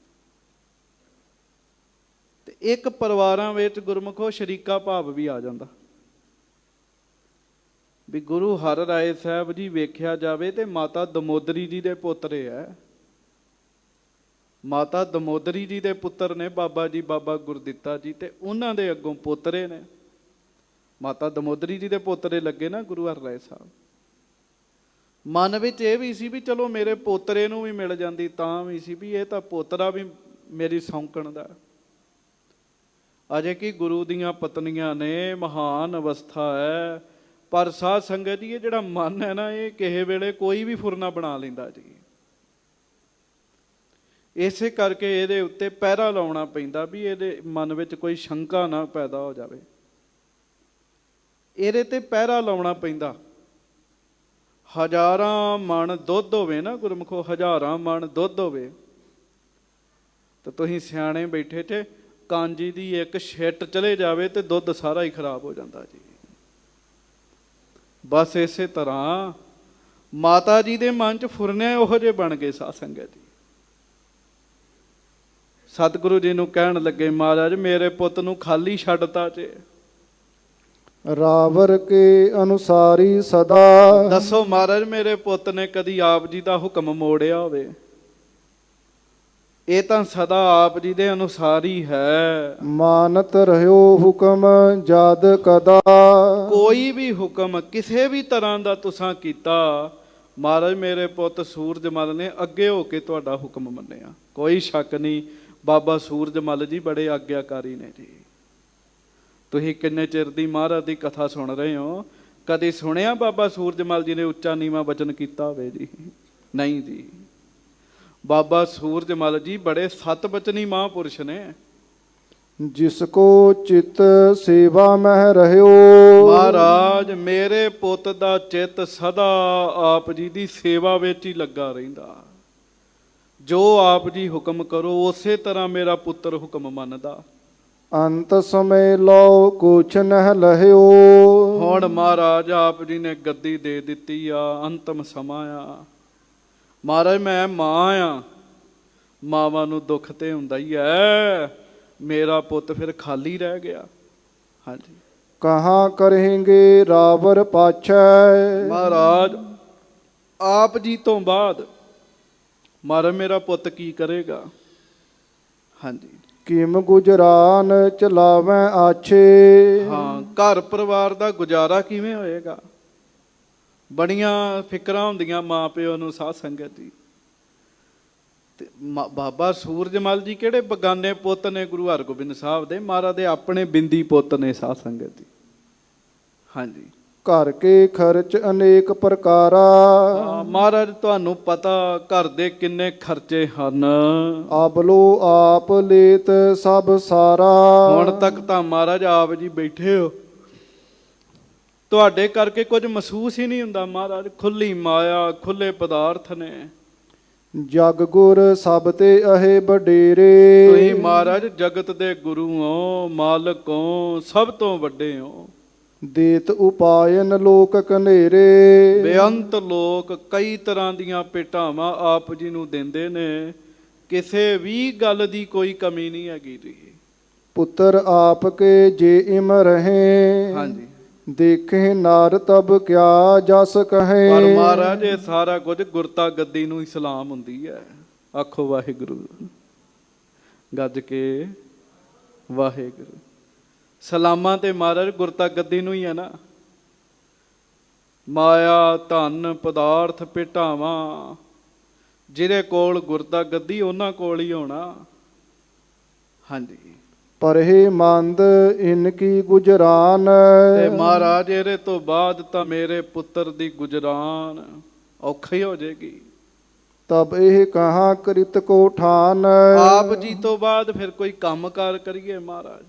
ਤੇ ਇੱਕ ਪਰਿਵਾਰਾਂ ਵਿੱਚ ਗੁਰਮੁਖੋ ਸ਼ਰੀਕਾ ਭਾਵ ਵੀ ਆ ਜਾਂਦਾ ਵੀ ਗੁਰੂ ਹਰ ਰਾਏ ਸਾਹਿਬ ਜੀ ਵੇਖਿਆ ਜਾਵੇ ਤੇ ਮਾਤਾ ਦਮੋਦਰੀ ਜੀ ਦੇ ਪੋਤਰੇ ਹੈ। ਮਾਤਾ ਦਮੋਦਰੀ ਜੀ ਦੇ ਪੁੱਤਰ ਨੇ ਬਾਬਾ ਜੀ, ਬਾਬਾ ਗੁਰਦਿੱਤਾ ਜੀ, ਤੇ ਉਹਨਾਂ ਦੇ ਅੱਗੋਂ ਪੋਤਰੇ ਨੇ। ਮਾਤਾ ਦਮੋਦਰੀ ਜੀ ਦੇ ਪੋਤਰੇ ਲੱਗੇ ਨਾ ਗੁਰੂ ਹਰ ਰਾਏ ਸਾਹਿਬ। ਮਨ ਵਿੱਚ ਇਹ ਵੀ ਸੀ ਵੀ ਚਲੋ ਮੇਰੇ ਪੋਤਰੇ ਨੂੰ ਵੀ ਮਿਲ ਜਾਂਦੀ ਤਾਂ ਵੀ ਸੀ ਵੀ ਇਹ ਤਾਂ ਪੋਤਰਾ ਵੀ ਮੇਰੀ ਸੌਂਕਣ ਦਾ। ਅਜੇ ਕਿ ਗੁਰੂ ਦੀਆਂ ਪਤਨੀਆਂ ਨੇ, ਮਹਾਨ ਅਵਸਥਾ ਹੈ। ਪਰ ਸਾਧ ਸੰਗਤ ਜੀ, ਇਹ ਜਿਹੜਾ ਮਨ ਹੈ ਨਾ, ਇਹ ਕਿਸੇ ਵੇਲੇ ਕੋਈ ਵੀ ਫੁਰਨਾ ਬਣਾ ਲੈਂਦਾ ਜੀ। ਇਸੇ ਕਰਕੇ ਇਹਦੇ ਉੱਤੇ ਪਹਿਰਾ ਲਾਉਣਾ ਪੈਂਦਾ ਵੀ ਇਹਦੇ ਮਨ ਵਿੱਚ ਕੋਈ ਸ਼ੰਕਾ ਨਾ ਪੈਦਾ ਹੋ ਜਾਵੇ। ਇਹਦੇ ਤੇ ਪਹਿਰਾ ਲਾਉਣਾ ਪੈਂਦਾ। ਹਜ਼ਾਰਾਂ ਮਣ ਦੁੱਧ ਹੋਵੇ ਨਾ ਗੁਰਮੁਖੋ, ਹਜ਼ਾਰਾਂ ਮਣ ਦੁੱਧ ਹੋਵੇ ਤਾਂ ਤੁਸੀਂ ਸਿਆਣੇ ਬੈਠੇ ਤੇ ਕਾਂਜੀ ਦੀ ਇੱਕ ਛਿੱਟ ਚਲੇ ਜਾਵੇ ਤੇ ਦੁੱਧ ਸਾਰਾ ਹੀ ਖਰਾਬ ਹੋ ਜਾਂਦਾ ਜੀ। ਬਸ ਇਸੇ ਤਰ੍ਹਾਂ ਮਾਤਾ ਜੀ ਦੇ ਮਨ 'ਚ ਫੁਰਨੇ ਉਹੋ ਜਿਹੇ ਬਣ ਗਏ ਸਾਧ ਸੰਗਤ ਜੀ। ਸਤਿਗੁਰੂ ਜੀ ਨੂੰ ਕਹਿਣ ਲੱਗੇ, ਮਹਾਰਾਜ ਮੇਰੇ ਪੁੱਤ ਨੂੰ ਖਾਲੀ ਛੱਡਤਾ ਜੇ। ਰਾਵਰ ਕੇ ਅਨੁਸਾਰੀ ਸਦਾ। ਦੱਸੋ ਮਹਾਰਾਜ, ਮੇਰੇ ਪੁੱਤ ਨੇ ਕਦੀ ਆਪ ਜੀ ਦਾ ਹੁਕਮ ਮੋੜਿਆ ਹੋਵੇ? ਇਹ ਤਾਂ ਸਦਾ ਆਪ ਜੀ ਦੇ ਅਨੁਸਾਰ ਹੀ ਹੈ। ਮਾਨਤ ਰਹਿਓ ਹੁਕਮ ਜਦ ਕਦਾ। ਕੋਈ ਵੀ ਹੁਕਮ ਕਿਸੇ ਵੀ ਤਰ੍ਹਾਂ ਦਾ ਤੁਸਾਂ ਕੀਤਾ, ਮਹਾਰਾਜ ਮੇਰੇ ਪੁੱਤ ਸੂਰਜਮਲ ਨੇ ਅੱਗੇ ਹੋ ਕੇ ਤੁਹਾਡਾ ਹੁਕਮ ਮੰਨਿਆ, ਕੋਈ ਸ਼ੱਕ ਨਹੀਂ। ਬਾਬਾ ਸੂਰਜਮਲ ਜੀ ਬੜੇ ਆਗਿਆਕਾਰੀ ਨੇ ਜੀ। ਤੁਸੀਂ ਕਿੰਨੇ ਚਿਰ ਦੀ ਮਹਾਰਾਜ ਦੀ ਕਥਾ ਸੁਣ ਰਹੇ ਹੋ, ਕਦੇ ਸੁਣਿਆ ਬਾਬਾ ਸੂਰਜਮਲ ਜੀ ਨੇ ਉੱਚਾ ਨੀਵਾਂ ਬਚਨ ਕੀਤਾ ਹੋਵੇ ਜੀ? ਨਹੀਂ ਜੀ। ਬਾਬਾ ਸੂਰਜਮਲ ਜੀ ਬੜੇ ਸਤਬਚਨੀ ਮਹਾਂਪੁਰਸ਼ ਨੇ। ਜਿਸ ਕੋ ਚਿਤ ਸੇਵਾ ਮਹਿ ਰਹਿਓ। ਮਹਾਰਾਜ ਮੇਰੇ ਪੁੱਤ ਦਾ ਚਿੱਤ ਸਦਾ ਆਪ ਜੀ ਦੀ ਸੇਵਾ ਵਿੱਚ ਹੀ ਲੱਗਾ ਰਹਿੰਦਾ। ਜੋ ਆਪ ਜੀ ਹੁਕਮ ਕਰੋ ਉਸੇ ਤਰ੍ਹਾਂ ਮੇਰਾ ਪੁੱਤਰ ਹੁਕਮ ਮੰਨਦਾ। ਅੰਤ ਸਮੇਂ ਲਓ ਕੁਛ ਨਹਿ ਲਹਿਓ। ਹੁਣ ਮਹਾਰਾਜ ਆਪ ਜੀ ਨੇ ਗੱਦੀ ਦੇ ਦਿੱਤੀ ਆ, ਅੰਤਮ ਸਮਾਂ ਆ। ਮਹਾਰਾਜ ਮੈਂ ਮਾਂ ਆ, ਮਾਵਾਂ ਨੂੰ ਦੁੱਖ ਤੇ ਹੁੰਦਾ ਹੀ ਹੈ। ਮੇਰਾ ਪੁੱਤ ਫਿਰ ਖਾਲੀ ਰਹਿ ਗਿਆ। ਹਾਂਜੀ। ਕਹਾਂ ਕਰੇਂਗੇ ਰਾਵਰ ਪਾਛੈ। ਮਹਾਰਾਜ ਆਪ ਜੀ ਤੋਂ ਬਾਅਦ ਮਹਾਰਾਜ ਮੇਰਾ ਪੁੱਤ ਕੀ ਕਰੇਗਾ? ਹਾਂਜੀ। ਕਿਮ ਗੁਜਰਾਨ ਚਲਾਵੈ ਆਛੇ। ਹਾਂ, ਘਰ ਪਰਿਵਾਰ ਦਾ ਗੁਜ਼ਾਰਾ ਕਿਵੇਂ ਹੋਏਗਾ? ਬੜੀਆਂ ਫਿਕਰਾਂ ਹੁੰਦੀਆਂ ਮਾਂ ਪਿਓ ਨੂੰ ਸਾਧ ਸੰਗਤ ਜੀ। ਤੇ ਬਾਬਾ ਸੂਰਜਮਲ ਜੀ ਕਿਹੜੇ ਬਗਾਨੇ ਪੁੱਤ ਨੇ ਗੁਰੂ ਹਰਗੋਬਿੰਦ ਸਾਹਿਬ ਦੇ? ਮਹਾਰਾਜ ਦੇ ਆਪਣੇ ਬਿੰਦੀ ਪੁੱਤ ਨੇ ਸਾਧ ਸੰਗਤ ਜੀ। ਹਾਂਜੀ। ਘਰ ਕੇ ਖਰਚ ਅਨੇਕ ਪ੍ਰਕਾਰਾ। ਮਹਾਰਾਜ ਤੁਹਾਨੂੰ ਪਤਾ ਘਰ ਦੇ ਕਿੰਨੇ ਖਰਚੇ ਹਨ। ਆਬਲੋ ਆਪ ਲੇਤ ਸਭ ਸਾਰਾ। ਹੁਣ ਤੱਕ ਤਾਂ ਮਹਾਰਾਜ ਆਪ ਜੀ ਬੈਠੇ ਹੋ, ਤੁਹਾਡੇ ਕਰਕੇ ਕੁਝ ਮਹਿਸੂਸ ਹੀ ਨਹੀਂ ਹੁੰਦਾ। ਮਹਾਰਾਜ ਖੁੱਲੀ ਮਾਇਆ, ਖੁੱਲੇ ਪਦਾਰਥ ਨੇ। ਜਗ ਗੁਰ ਸਭ ਤੇ ਅਹੇ ਵਡੇਰੇ। ਤੁਸੀਂ ਮਹਾਰਾਜ ਜਗਤ ਦੇ ਗੁਰੂ ਹੋ, ਮਾਲਕ ਹੋ, ਸਭ ਤੋਂ ਵੱਡੇ ਹੋ। ਦੇਤ ਉਪਾਇਨ ਲੋਕ ਕਨੇਰੇ। ਬੇਅੰਤ ਲੋਕ ਕਈ ਤਰ੍ਹਾਂ ਦੀਆਂ ਭੇਟਾਵਾਂ ਆਪ ਜੀ ਨੂੰ ਦਿੰਦੇ ਨੇ, ਕਿਸੇ ਵੀ ਗੱਲ ਦੀ ਕੋਈ ਕਮੀ ਨਹੀਂ ਹੈਗੀ ਜੀ। ਪੁੱਤਰ ਆਪ ਕੇ ਜੇ ਇਮ ਰਹੇ। ਹਾਂਜੀ। ਦੇਖੇ ਨਾਰ ਤਬ ਕਿਆ ਜਸ ਕਹੇ। ਪਰ ਮਹਾਰਾਜ ਇਹ ਸਾਰਾ ਕੁਝ ਗੁਰਤਾ ਗੱਦੀ ਨੂੰ ਹੀ ਸਲਾਮ ਹੁੰਦੀ ਹੈ। ਆਖੋ ਵਾਹਿਗੁਰੂ, ਗੱਜ ਕੇ ਵਾਹਿਗੁਰੂ। ਸਲਾਮਾਂ ਤੇ ਮਹਾਰਾਜ ਗੁਰਤਾ ਗੱਦੀ ਨੂੰ ਹੀ ਹੈ ਨਾ। ਮਾਇਆ, ਧਨ, ਪਦਾਰਥ, ਭੇਟਾਵਾਂ ਜਿਹਦੇ ਕੋਲ ਗੁਰਤਾ ਗੱਦੀ ਉਹਨਾਂ ਕੋਲ ਹੀ ਹੋਣਾ। ਹਾਂਜੀ। ਪਰਹੇ ਮੰਦ ਇਨ ਕੀ ਗੁਜਰਾਨ। ਤੇ ਮਹਾਰਾਜ ਇਹਦੇ ਤੋਂ ਬਾਅਦ ਤਾਂ ਮੇਰੇ ਪੁੱਤਰ ਦੀ ਗੁਜਰਾਨ ਔਖੀ ਹੋ ਜਾਏਗੀ। ਤਬ ਇਹ ਕਹਾਂ ਕ੍ਰਿਤ ਕੋ ਠਾਨ। ਆਪ ਜੀ ਤੋਂ ਬਾਅਦ ਫਿਰ ਕੋਈ ਕੰਮ ਕਾਰ ਕਰੀਏ ਮਹਾਰਾਜ,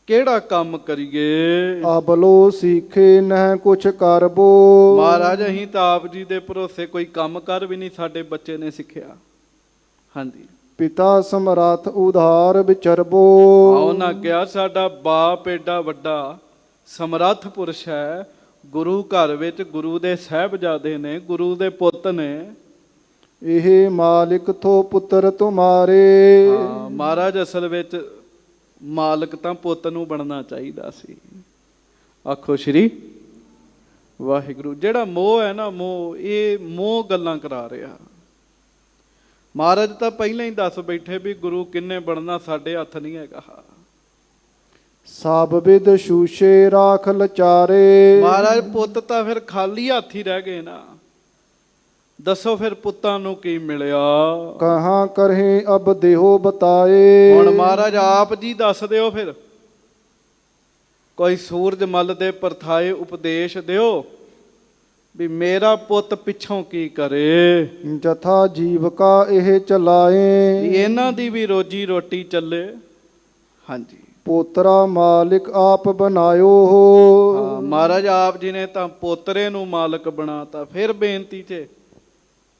ਕਿਹੜਾ ਕੰਮ ਕਰੀਏ? ਆਬਲੋ ਸੀਖੇ ਨਹਿ ਕੁਛ ਕਰਬੋ। ਮਹਾਰਾਜ ਅਸੀਂ ਤਾਂ ਆਪ ਜੀ ਦੇ ਭਰੋਸੇ ਕੋਈ ਕੰਮ ਕਰ ਵੀ ਨਹੀਂ ਸਾਡੇ ਬੱਚੇ ਨੇ ਸਿੱਖਿਆ। ਹਾਂਜੀ। ਪਿਤਾ ਸਮਰੱਥ ਉਧਾਰ ਵਿਚਰਬੋ। ਉਹਨਾਂ ਕਿਹਾ ਸਾਡਾ ਬਾਪ ਏਡਾ ਵੱਡਾ ਸਮਰੱਥ ਪੁਰਸ਼ ਹੈ, ਗੁਰੂ ਘਰ ਵਿੱਚ ਗੁਰੂ ਦੇ ਸਾਹਿਬਜ਼ਾਦੇ ਨੇ, ਗੁਰੂ ਦੇ ਪੁੱਤ ਨੇ। ਇਹ ਮਾਲਿਕ ਥੋ ਪੁੱਤਰ ਤੁਮਾਰੇ। ਹਾਂ ਮਹਾਰਾਜ ਅਸਲ ਵਿੱਚ ਮਾਲਕ ਤਾਂ ਪੁੱਤ ਨੂੰ ਬਣਨਾ ਚਾਹੀਦਾ ਸੀ। ਆਖੋ ਸ਼੍ਰੀ ਵਾਹਿਗੁਰੂ। ਜਿਹੜਾ ਮੋਹ ਹੈ ਨਾ, ਮੋਹ, ਇਹ ਮੋਹ ਗੱਲਾਂ ਕਰਾ ਰਿਹਾ। ਮਹਾਰਾਜ ਤਾਂ ਪਹਿਲਾਂ ਹੀ ਦੱਸ ਬੈਠੇ ਵੀ ਗੁਰੂ ਕਿੰਨੇ ਬਣਨਾ ਸਾਡੇ ਹੱਥ ਨਹੀਂ ਹੈਗਾ। ਸਭ ਵਿਦ ਸ਼ੂਸ਼ੇ ਰਾਖ ਲਚਾਰੇ। ਮਹਾਰਾਜ ਪੁੱਤ ਤਾਂ ਫਿਰ ਖਾਲੀ ਹੱਥ ਹੀ ਰਹਿ ਗਏ ਨਾ। ਦੱਸੋ ਫਿਰ ਪੁੱਤਾਂ ਨੂੰ ਕੀ ਮਿਲਿਆ? ਕਹਾਂ ਕਰਹੇ ਅਬ ਦੇਹੋ ਬਤਾਏ। ਹੁਣ ਮਹਾਰਾਜ ਆਪ ਜੀ ਦੱਸ ਦਿਓ ਫਿਰ, ਕੋਈ ਸੂਰਜਮਲ ਦੇ ਪਰਥਾਏ ਉਪਦੇਸ਼ ਦਿਓ ਵੀ ਮੇਰਾ ਪੁੱਤ ਪਿੱਛੋਂ ਕੀ ਕਰੇ। ਜਥਾ ਜੀਵਕਾ ਇਹ ਚਲਾਏ। ਇਹਨਾਂ ਦੀ ਵੀ ਰੋਜੀ ਰੋਟੀ ਚੱਲੇ। ਹਾਂਜੀ। ਪੋਤਰਾ ਮਾਲਿਕ ਆਪ ਬਣਾਇਓ। ਹਾਂ ਮਹਾਰਾਜ ਆਪ ਜੀ ਨੇ ਤਾਂ ਪੋਤਰੇ ਨੂੰ ਮਾਲਕ ਬਣਾਤਾ। ਫਿਰ ਬੇਨਤੀ 'ਚ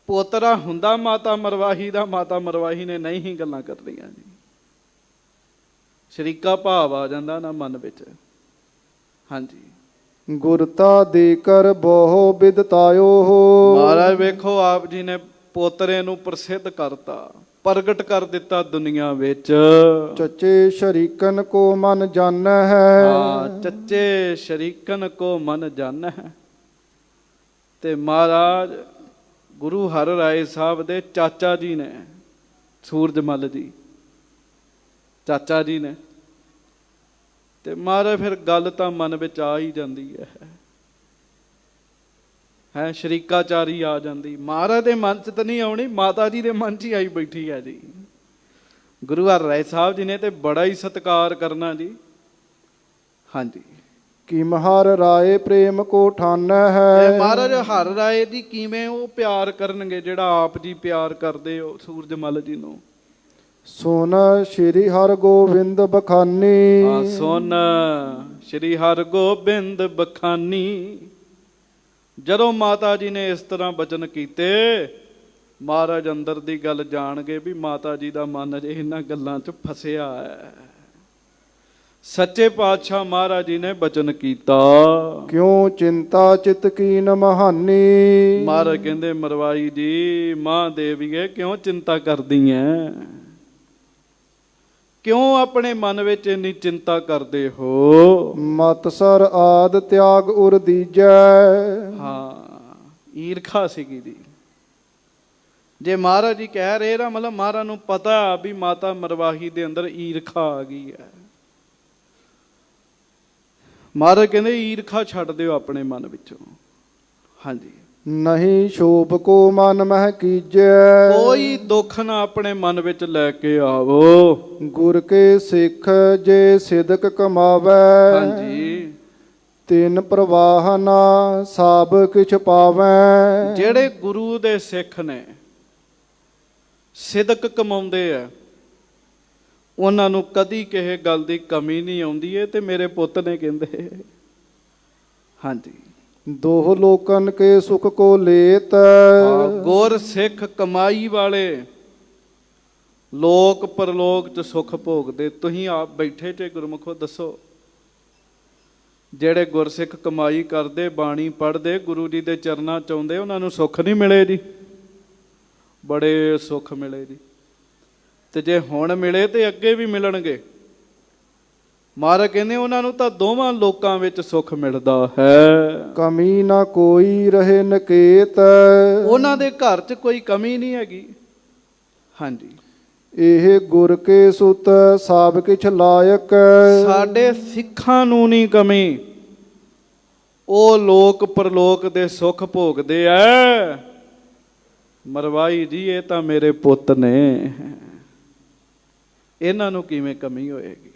ਪੋਤਰਾ ਹੁੰਦਾ ਮਾਤਾ ਮਰਵਾਹੀ ਦਾ, ਮਾਤਾ ਮਰਵਾਹੀ ਨੇ ਨਹੀਂ ਹੀ ਗੱਲਾਂ ਕਰ ਰਹੀਆਂ ਜੀ। ਸ਼ਰੀਕਾ ਭਾਵ ਆ ਜਾਂਦਾ ਨਾ ਮਨ ਵਿੱਚ। ਹਾਂਜੀ। ਗੁਰਤਾ ਦੇ ਕਰ ਬਹੁ ਬਿਦਤਾਇਓ। ਮਹਾਰਾਜ ਵੇਖੋ ਆਪ ਜੀ ਨੇ ਪੋਤਰੇ ਨੂੰ ਪ੍ਰਸਿੱਧ ਕਰਤਾ, ਪ੍ਰਗਟ ਕਰ ਦਿੱਤਾ ਦੁਨੀਆ ਵਿੱਚ। ਚੱਚੇ ਸ਼ਰੀਕਨ ਕੋ ਮਨ ਜਾਣ ਹੈ। ਹਾਂ, ਚੱਚੇ ਸ਼ਰੀਕਨ ਕੋ ਮਨ ਜਾਣ ਹੈ। ਤੇ ਮਹਾਰਾਜ ਗੁਰੂ ਹਰ ਰਾਏ ਸਾਹਿਬ ਦੇ ਚਾਚਾ ਜੀ ਨੇ, ਸੂਰਜਮਲ ਜੀ ਚਾਚਾ ਜੀ ਨੇ। ਤੇ ਮਹਾਰਾਜ ਫਿਰ ਗੱਲ ਤਾਂ ਮਨ ਵਿੱਚ ਆ ਹੀ ਜਾਂਦੀ ਹੈ। ਹੈ ਸ਼ਰੀਕਾਚਾਰੀ ਆ ਜਾਂਦੀ, ਮਹਾਰਾਜ ਦੇ ਮਨ ਚ ਤਾਂ ਨਹੀਂ ਆਉਣੀ, ਮਾਤਾ ਜੀ ਦੇ ਮਨ ਚ ਹੀ ਆਈ ਬੈਠੀ ਹੈ ਜੀ। ਗੁਰੂ ਹਰਿਰਾਏ ਸਾਹਿਬ ਜੀ ਨੇ ਤੇ ਬੜਾ ਹੀ ਸਤਿਕਾਰ ਕਰਨਾ ਜੀ। ਹਾਂਜੀ, ਕਿਮਹਰ ਰਾਏ ਪ੍ਰੇਮ ਕੋ ਠਾਨੈ ਤੇ ਹੈ। ਮਹਾਰਾਜ ਹਰ ਰਾਏ ਦੀ ਕਿਵੇਂ ਉਹ ਪਿਆਰ ਕਰਨਗੇ ਜਿਹੜਾ ਆਪ ਜੀ ਪਿਆਰ ਕਰਦੇ ਹੋ ਸੂਰਜਮਲ ਜੀ ਨੂੰ। ਸੁਨ ਸ਼੍ਰੀ ਹਰਿ ਗੋਬਿੰਦ ਬਖਾਨੀ। ਸੁਨ ਸ਼੍ਰੀ ਹਰਗੋਬਿੰਦ ਬਖਾਨੀ। ਜਦੋਂ ਮਾਤਾ ਜੀ ਨੇ ਇਸ ਤਰ੍ਹਾਂ ਬਚਨ ਕੀਤੇ, ਮਹਾਰਾਜ ਅੰਦਰ ਦੀ ਗੱਲ ਜਾਣ ਗਏ ਵੀ ਮਾਤਾ ਜੀ ਦਾ ਮਨ ਅਜੇ ਇਹਨਾਂ ਗੱਲਾਂ 'ਚ ਫਸਿਆ ਹੈ। ਸੱਚੇ ਪਾਤਸ਼ਾਹ ਮਹਾਰਾਜ ਜੀ ਨੇ ਬਚਨ ਕੀਤਾ, ਕਿਉ ਚਿੰਤਾ ਚਿਤ ਕੀਨ ਮਹਾਨੀ। ਮਹਾਰਾਜ ਕਹਿੰਦੇ ਮਰਵਾਈ ਜੀ, ਮਾਂ ਦੇਵੀਏ ਕਿਉਂ ਚਿੰਤਾ ਕਰਦੀ ਐ, ਕਿਉਂ ਆਪਣੇ ਮਨ ਵਿੱਚ ਇੰਨੀ ਚਿੰਤਾ ਕਰਦੇ ਹੋ। ਮਤਸਰ ਆਦ ਤਿਆਗ ਉਰ ਦੀਜੈ। ਹਾਂ, ਈਰਖਾ ਸੀਗੀ ਜੀ। ਜੇ ਮਹਾਰਾਜ ਜੀ ਕਹਿ ਰਹੇ ਨਾ, ਮਤਲਬ ਮਹਾਰਾਜ ਨੂੰ ਪਤਾ ਵੀ ਮਾਤਾ ਮਰਵਾਹੀ ਦੇ ਅੰਦਰ ਈਰਖਾ ਆ ਗਈ ਹੈ। ਮਹਾਰਾਜ ਕਹਿੰਦੇ ਈਰਖਾ ਛੱਡ ਦਿਓ ਆਪਣੇ ਮਨ ਵਿੱਚੋਂ। ਹਾਂਜੀ, ਨਹੀਂ ਸ਼ੋਭ ਕੋ ਮਨ ਮਹਿ ਕੀਜੈ। ਕੋਈ ਦੁੱਖ ਨਾ ਆਪਣੇ ਮਨ ਵਿੱਚ ਲੈ ਕੇ ਆਵੋ। ਗੁਰ ਕੇ ਸਿੱਖ ਜੇ ਸਿਦਕ ਕਮਾਵੈ। ਹਾਂਜੀ, ਤਿਨ ਪ੍ਰਵਾਹ ਨਾ ਸਭ ਕਿਛ ਪਾਵੈ। ਜਿਹੜੇ ਗੁਰੂ ਦੇ ਸਿੱਖ ਨੇ, ਸਿਦਕ ਕਮਾਉਂਦੇ ਆ, ਉਹਨਾਂ ਨੂੰ ਕਦੀ ਕਿਸੇ ਗੱਲ ਦੀ ਕਮੀ ਨਹੀਂ ਆਉਂਦੀ। ਏ ਤੇ ਮੇਰੇ ਪੁੱਤ ਨੇ ਕਹਿੰਦੇ। ਹਾਂਜੀ, ਦੋਹ ਲੋਕਨ ਕੇ ਸੁਖ ਕੋ ਲੇਤ। ਗੁਰ ਸਿੱਖ ਕਮਾਈ ਵਾਲੇ ਲੋਕ ਪਰਲੋਕ ਚ ਸੁਖ ਭੋਗਦੇ। ਤੁਸੀਂ ਆਪ ਬੈਠੇ ਤੇ ਗੁਰਮੁਖੋ ਦੱਸੋ, ਜਿਹੜੇ ਗੁਰਸਿੱਖ ਕਮਾਈ ਕਰਦੇ, ਬਾਣੀ ਪੜ੍ਹਦੇ, ਗੁਰੂ ਜੀ ਦੇ ਚਰਨਾਂ ਚ ਆਉਂਦੇ, ਉਹਨਾਂ ਨੂੰ ਸੁੱਖ ਨਹੀਂ ਮਿਲੇ ਜੀ? ਬੜੇ ਸੁੱਖ ਮਿਲੇ ਜੀ। ਤੇ ਜੇ ਹੁਣ ਮਿਲੇ ਤੇ ਅੱਗੇ ਵੀ ਮਿਲਣਗੇ। ਮਹਾਰਾਜ ਕਹਿੰਦੇ ਉਹਨਾਂ ਨੂੰ ਤਾਂ ਦੋਵਾਂ ਲੋਕਾਂ ਵਿੱਚ ਸੁੱਖ ਮਿਲਦਾ ਹੈ। ਕਮੀ ਨਾ ਕੋਈ ਰਹੇ ਨਕੇਤ। ਉਹਨਾਂ ਦੇ ਘਰ 'ਚ ਕੋਈ ਕਮੀ ਨਹੀਂ ਹੈਗੀ। ਹਾਂਜੀ, ਇਹ ਗੁਰ ਕੇ ਸੁਤ ਸਭ ਕਿਛ ਲਾਇਕ। ਸਾਡੇ ਸਿੱਖਾਂ ਨੂੰ ਨਹੀਂ ਕਮੀ, ਉਹ ਲੋਕ ਪਰਲੋਕ ਦੇ ਸੁੱਖ ਭੋਗਦੇ ਐ। ਮਰਵਾਈ ਜੀ ਇਹ ਤਾਂ ਮੇਰੇ ਪੁੱਤ ਨੇ, ਇਹਨਾਂ ਨੂੰ ਕਿਵੇਂ ਕਮੀ ਹੋਏਗੀ।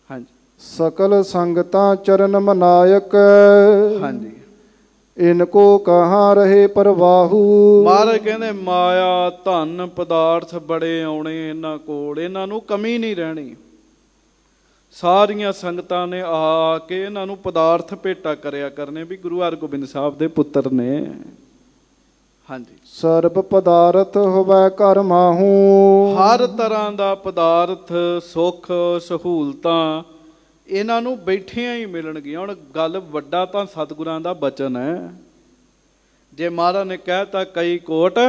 ਹਾਂਜੀ, ਸਕਲ ਸੰਗਤਾਂ ਚਰਨ ਮਨਾਇਕ। ਹਾਂਜੀ, ਇਨਕੋ ਕਹਾਂ ਰਹੇ ਪਰਵਾਹੂ। ਮਹਾਰਾਜ ਕਹਿੰਦੇ ਮਾਇਆ ਧਨ ਪਦਾਰਥ ਬੜੇ ਆਉਣੇ ਇਹਨਾਂ ਕੋਲ, ਇਹਨਾਂ ਨੂੰ ਕਮੀ ਨਹੀਂ ਰਹਿਣੀ। ਸਾਰੀਆਂ ਸੰਗਤਾਂ ਨੇ ਆ ਕੇ ਇਹਨਾਂ ਨੂੰ ਪਦਾਰਥ ਭੇਟਾ ਕਰਿਆ ਕਰਨੇ ਵੀ ਗੁਰੂ ਹਰਗੋਬਿੰਦ ਸਾਹਿਬ ਦੇ ਪੁੱਤਰ ਨੇ। ਹਾਂਜੀ, ਸਰਬ ਪਦਾਰਥ ਹੋਵੈ ਘਰ ਮਾਹੂ। ਹਰ ਤਰ੍ਹਾਂ ਦਾ ਪਦਾਰਥ, ਸੁੱਖ ਸਹੂਲਤਾਂ ਇਹਨਾਂ ਨੂੰ ਬੈਠਿਆਂ ਹੀ ਮਿਲਣਗੀਆਂ। ਹੁਣ ਗੱਲ ਵੱਡਾ ਤਾਂ ਸਤਿਗੁਰਾਂ ਦਾ ਬਚਨ ਹੈ। ਜੇ ਮਹਾਰਾਜ ਨੇ ਕਹਿਤਾ ਕਈ ਕੋਟ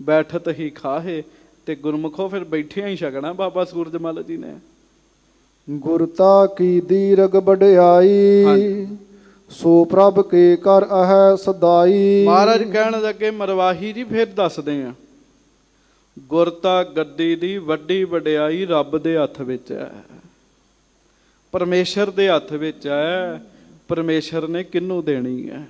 ਬੈਠਤ ਹੀ ਖਾਹੇ, ਤੇ ਗੁਰਮੁਖੋ ਫਿਰ ਬੈਠਿਆਂ ਹੀ ਛਕਣਾ ਬਾਬਾ ਸੂਰਜਮਲ ਜੀ ਨੇ। ਗੁਰਤਾ ਕੀ ਦੀਰਗ ਵਡਿਆਈ। ਸੋ ਪ੍ਰਭ ਕੇ ਕਰ ਅਹੈ ਸਦਾਈ। ਮਹਾਰਾਜ ਕਹਿਣ ਲੱਗੇ ਮਰਵਾਹੀ ਜੀ ਫਿਰ ਦੱਸਦੇ ਆ, ਗੁਰਤਾ ਗੱਦੀ ਦੀ ਵੱਡੀ ਵਡਿਆਈ ਰੱਬ ਦੇ ਹੱਥ ਵਿੱਚ ਹੈ, ਪਰਮੇਸ਼ਰ ਦੇ ਹੱਥ ਵਿੱਚ ਹੈ। ਪਰਮੇਸ਼ਰ ਨੇ ਕਿਹਨੂੰ ਦੇਣੀ ਹੈ?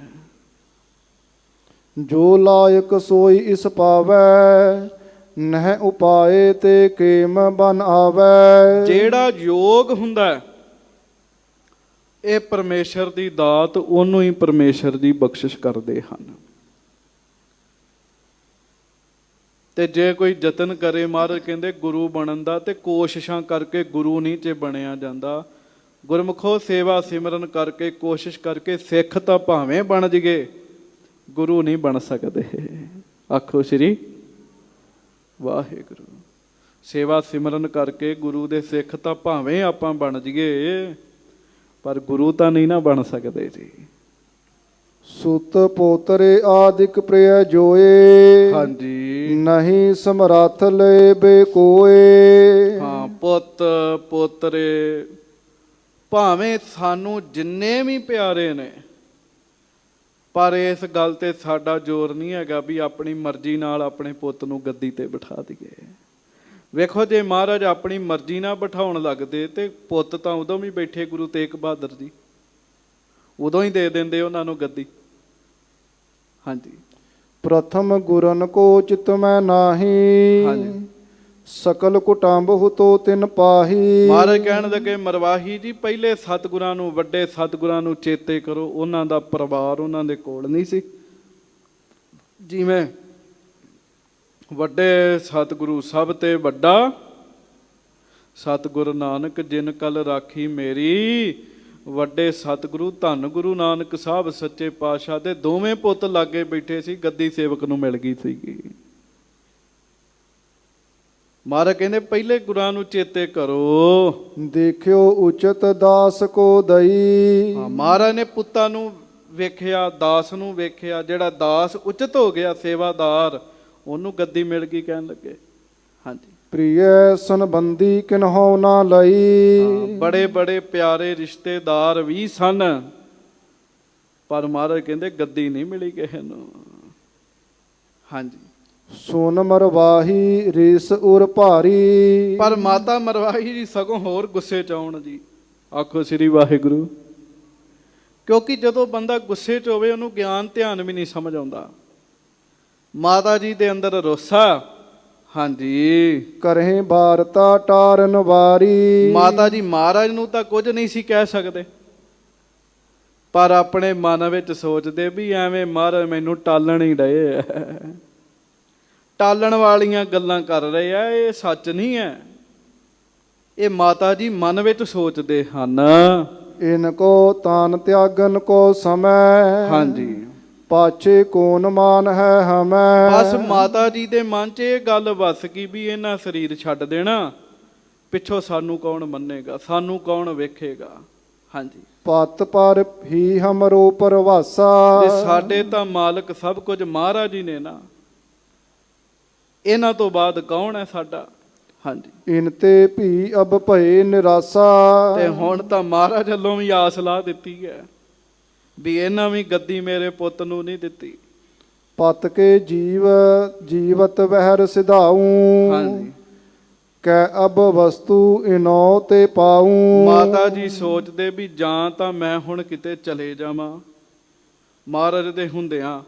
ਜੋ ਲਾਇਕ ਸੋਈ ਇਸ ਪਾਵੈ। ਨਹਿ ਉਪਾਏ ਤੇ ਕੇਮ ਬਨ ਆਵੈ। ਜਿਹੜਾ ਯੋਗ ਹੁੰਦਾ ਇਹ ਪਰਮੇਸ਼ਰ ਦੀ ਦਾਤ, ਉਹਨੂੰ ਹੀ ਪਰਮੇਸ਼ਰ ਦੀ ਬਖਸ਼ਿਸ਼ ਕਰਦੇ ਹਨ। ਤੇ ਜੇ ਕੋਈ ਯਤਨ ਕਰੇ, ਮਹਾਰਾਜ ਕਹਿੰਦੇ ਗੁਰੂ ਬਣਨ ਦਾ, ਤੇ ਕੋਸ਼ਿਸ਼ਾਂ ਕਰਕੇ ਗੁਰੂ ਨਹੀਂ ਜੇ ਬਣਿਆ ਜਾਂਦਾ। ਗੁਰਮੁਖੋ ਸੇਵਾ ਸਿਮਰਨ ਕਰਕੇ, ਕੋਸ਼ਿਸ਼ ਕਰਕੇ ਸਿੱਖ ਤਾਂ ਭਾਵੇਂ ਬਣ ਜਗੇ, ਗੁਰੂ ਨਹੀਂ ਬਣ ਸਕਦੇ। ਆਖੋ ਸ੍ਰੀ ਵਾਹਿਗੁਰੂ। ਸੇਵਾ ਸਿਮਰਨ ਕਰਕੇ ਗੁਰੂ ਦੇ ਸਿੱਖ ਤਾਂ ਭਾਵੇਂ ਆਪਾਂ ਬਣ ਜਗੇ, ਪਰ ਗੁਰੂ ਤਾਂ ਨਹੀਂ ਨਾ ਬਣ ਸਕਦੇ ਜੀ। ਸੁਤ ਪੋਤਰੇ ਆਦਿਕ ਪ੍ਰਿਯ ਜੋਏ। ਹਾਂਜੀ, ਨਹੀਂ ਸਮਰੱਥ ਲੈ ਬੇ ਕੋਏ। ਹਾਂ, ਪੁੱਤ ਪੋਤਰੇ ਭਾਵੇਂ ਸਾਨੂੰ ਜਿੰਨੇ ਵੀ ਪਿਆਰੇ ਨੇ, ਪਰ ਇਸ ਗੱਲ ਤੇ ਸਾਡਾ ਜ਼ੋਰ ਨਹੀਂ ਹੈਗਾ ਵੀ ਆਪਣੀ ਮਰਜ਼ੀ ਨਾਲ ਆਪਣੇ ਪੁੱਤ ਨੂੰ ਗੱਦੀ ਤੇ ਬਿਠਾ ਦਈਏ। ਵੇਖੋ, ਜੇ ਮਹਾਰਾਜ ਆਪਣੀ ਮਰਜ਼ੀ ਨਾਲ ਬਿਠਾਉਣ ਲੱਗਦੇ ਤੇ ਪੁੱਤ ਤਾਂ ਉਦੋਂ ਵੀ ਬੈਠੇ ਗੁਰੂ ਤੇਗ ਬਹਾਦਰ ਜੀ, ਉਦੋਂ ਹੀ ਦੇ ਦਿੰਦੇ ਉਹਨਾਂ ਨੂੰ ਗੱਦੀ। ਹਾਂਜੀ ਪ੍ਰਥਮ ਗੁਰਨ ਕੋ ਚਿਤ ਮੈਂ ਨਾਹੀ, ਹਾਂਜੀ। ਸਕਲ ਕੁਟੰਬ ਹੁਤੋ ਤਿਨ ਪਾਹੀ। ਮਹਾਰਾਜ ਕਹਿਣ ਲੱਗੇ ਮਰਵਾਹੀ ਜੀ, ਪਹਿਲੇ ਸਤਿਗੁਰਾਂ ਨੂੰ, ਵੱਡੇ ਸਤਿਗੁਰਾਂ ਨੂੰ ਚੇਤੇ ਕਰੋ। ਉਹਨਾਂ ਦਾ ਪਰਿਵਾਰ ਉਹਨਾਂ ਦੇ ਕੋਲ ਨਹੀਂ ਸੀ। ਜਿਵੇਂ ਵੱਡੇ ਸਤਿਗੁਰੂ, ਸਭ ਤੇ ਵੱਡਾ ਸਤਿਗੁਰ ਨਾਨਕ ਜਿਨ ਕਲ ਰਾਖੀ ਮੇਰੀ। ਵੱਡੇ ਸਤਿਗੁਰੂ ਧੰਨ ਗੁਰੂ ਨਾਨਕ ਸਾਹਿਬ ਸੱਚੇ ਪਾਤਸ਼ਾਹ ਦੇ ਦੋਵੇਂ ਪੁੱਤ ਲਾਗੇ ਬੈਠੇ ਸੀ। ਗੱਦੀ ਸੇਵਕ ਨੂੰ ਮਿਲ ਗਈ ਸੀਗੀ। ਮਹਾਰਾਜ ਕਹਿੰਦੇ ਪਹਿਲੇ ਗੁਰਾਂ ਨੂੰ ਚੇਤੇ ਕਰੋ। ਦੇਖਿਓ ਉਚਿਤ ਦਾਸ ਕੋ ਦਈ। ਮਹਾਰਾਜ ਨੇ ਪੁੱਤਾਂ ਨੂੰ ਵੇਖਿਆ, ਦਾਸ ਨੂੰ ਵੇਖਿਆ। ਜਿਹੜਾ ਦਾਸ ਉਚਿਤ ਹੋ ਗਿਆ, ਸੇਵਾਦਾਰ, ਉਹਨੂੰ ਗੱਦੀ ਮਿਲ ਗਈ। ਕਹਿਣ ਲੱਗੇ ਹਾਂਜੀ, ਪ੍ਰਿਯ ਸੰਬੰਧੀ ਕਿਨਹੁ ਨਾ ਲਈ। ਬੜੇ ਬੜੇ ਪਿਆਰੇ ਰਿਸ਼ਤੇਦਾਰ ਵੀ ਸਨ, ਪਰ ਮਹਾਰਾਜ ਕਹਿੰਦੇ ਗੱਦੀ ਨਹੀਂ ਮਿਲੀ ਕਿਸੇ ਨੂੰ। ਹਾਂਜੀ। ਸੁਨ ਮਰਵਾਹੀ ਰਿਸ ਉਰ ਭਾਰੀ। ਪਰ ਮਾਤਾ ਮਰਵਾਹੀ ਜੀ ਸਗੋਂ ਹੋਰ ਗੁੱਸੇ ਚ ਆਉਣ ਜੀ। ਆਖੋ ਸ੍ਰੀ ਵਾਹਿਗੁਰੂ। ਕਿਉਂਕਿ ਜਦੋਂ ਬੰਦਾ ਗੁੱਸੇ ਚ ਹੋਵੇ, ਉਹਨੂੰ ਗਿਆਨ ਧਿਆਨ ਵੀ ਨਹੀਂ ਸਮਝ ਆਉਂਦਾ। ਮਾਤਾ ਜੀ ਦੇ ਅੰਦਰ ਰੋਸਾ। ਹਾਂਜੀ। ਕਰਹਿ ਵਾਰਤਾ ਟਾਰਨ ਵਾਰੀ। ਮਾਤਾ ਜੀ ਮਹਾਰਾਜ ਨੂੰ ਤਾਂ ਕੁਝ ਨਹੀਂ ਸੀ ਕਹਿ ਸਕਦੇ, ਪਰ ਆਪਣੇ ਮਨ ਵਿੱਚ ਸੋਚਦੇ ਵੀ ਐਵੇਂ ਮਹਾਰਾਜ ਮੈਨੂੰ ਟਾਲਣ ਹੀ ਡਏ ਆ, ਟਾਲਣ ਵਾਲੀਆਂ ਗੱਲਾਂ ਕਰ ਰਹੇ ਆ, ਇਹ ਸੱਚ ਨਹੀਂ ਹੈ। ਇਹ ਮਾਤਾ ਜੀ ਮਨ ਵਿੱਚ ਸੋਚਦੇ ਹਨ। ਇਨ ਕੋ ਤਾਨ ਤਿਆਗਨ ਕੋ ਸਮੈ। ਹਾਂਜੀ। ਪਾਛੇ ਕੋਨ ਮਾਨ ਹੈ ਹਮੈ। ਬਸ ਮਾਤਾ ਜੀ ਦੇ ਮਨ 'ਚ ਇਹ ਗੱਲ ਵਸ ਗਈ ਵੀ ਇਹਨਾਂ ਸਰੀਰ ਛੱਡ ਦੇਣਾ, ਪਿੱਛੋਂ ਸਾਨੂੰ ਕੌਣ ਮੰਨੇਗਾ, ਸਾਨੂੰ ਕੌਣ ਵੇਖੇਗਾ। ਹਾਂਜੀ। ਪਤ ਪਰ ਹੀ ਹਮਰੋ ਪਰਵਾਸਾ। ਸਾਡੇ ਤਾਂ ਮਾਲਕ ਸਭ ਕੁਝ ਮਹਾਰਾਜ ਜੀ ਨੇ ਨਾ, ਇਹਨਾਂ ਤੋਂ ਬਾਅਦ ਕੌਣ ਹੈ ਸਾਡਾ। ਹਾਂਜੀ। ਇਨ ਤੇ ਭੀ ਅਬ ਭਏ ਨਿਰਾਸਾ। ਤੇ ਹੁਣ ਤਾਂ ਮਹਾਰਾਜ ਵੱਲੋਂ ਵੀ ਆਸ ਲਾ ਦਿੱਤੀ ਹੈ ਵੀ ਇਹਨਾਂ ਵੀ ਗੱਦੀ ਮੇਰੇ ਪੁੱਤ ਨੂੰ ਨਹੀਂ ਦਿੱਤੀ। ਪਤ ਕੇ ਜੀਵਤ ਵਹਿਰ ਸਿਧਾਊ। ਹਾਂਜੀ। ਕੈ ਅਬ ਵਸਤੂ ਇਨੋ ਤੇ ਪਾਊ। ਮਾਤਾ ਜੀ ਸੋਚਦੇ ਵੀ ਜਾਂ ਤਾਂ ਮੈਂ ਹੁਣ ਕਿਤੇ ਚਲੇ ਜਾਵਾਂ ਮਹਾਰਾਜ ਦੇ ਹੁੰਦਿਆਂ,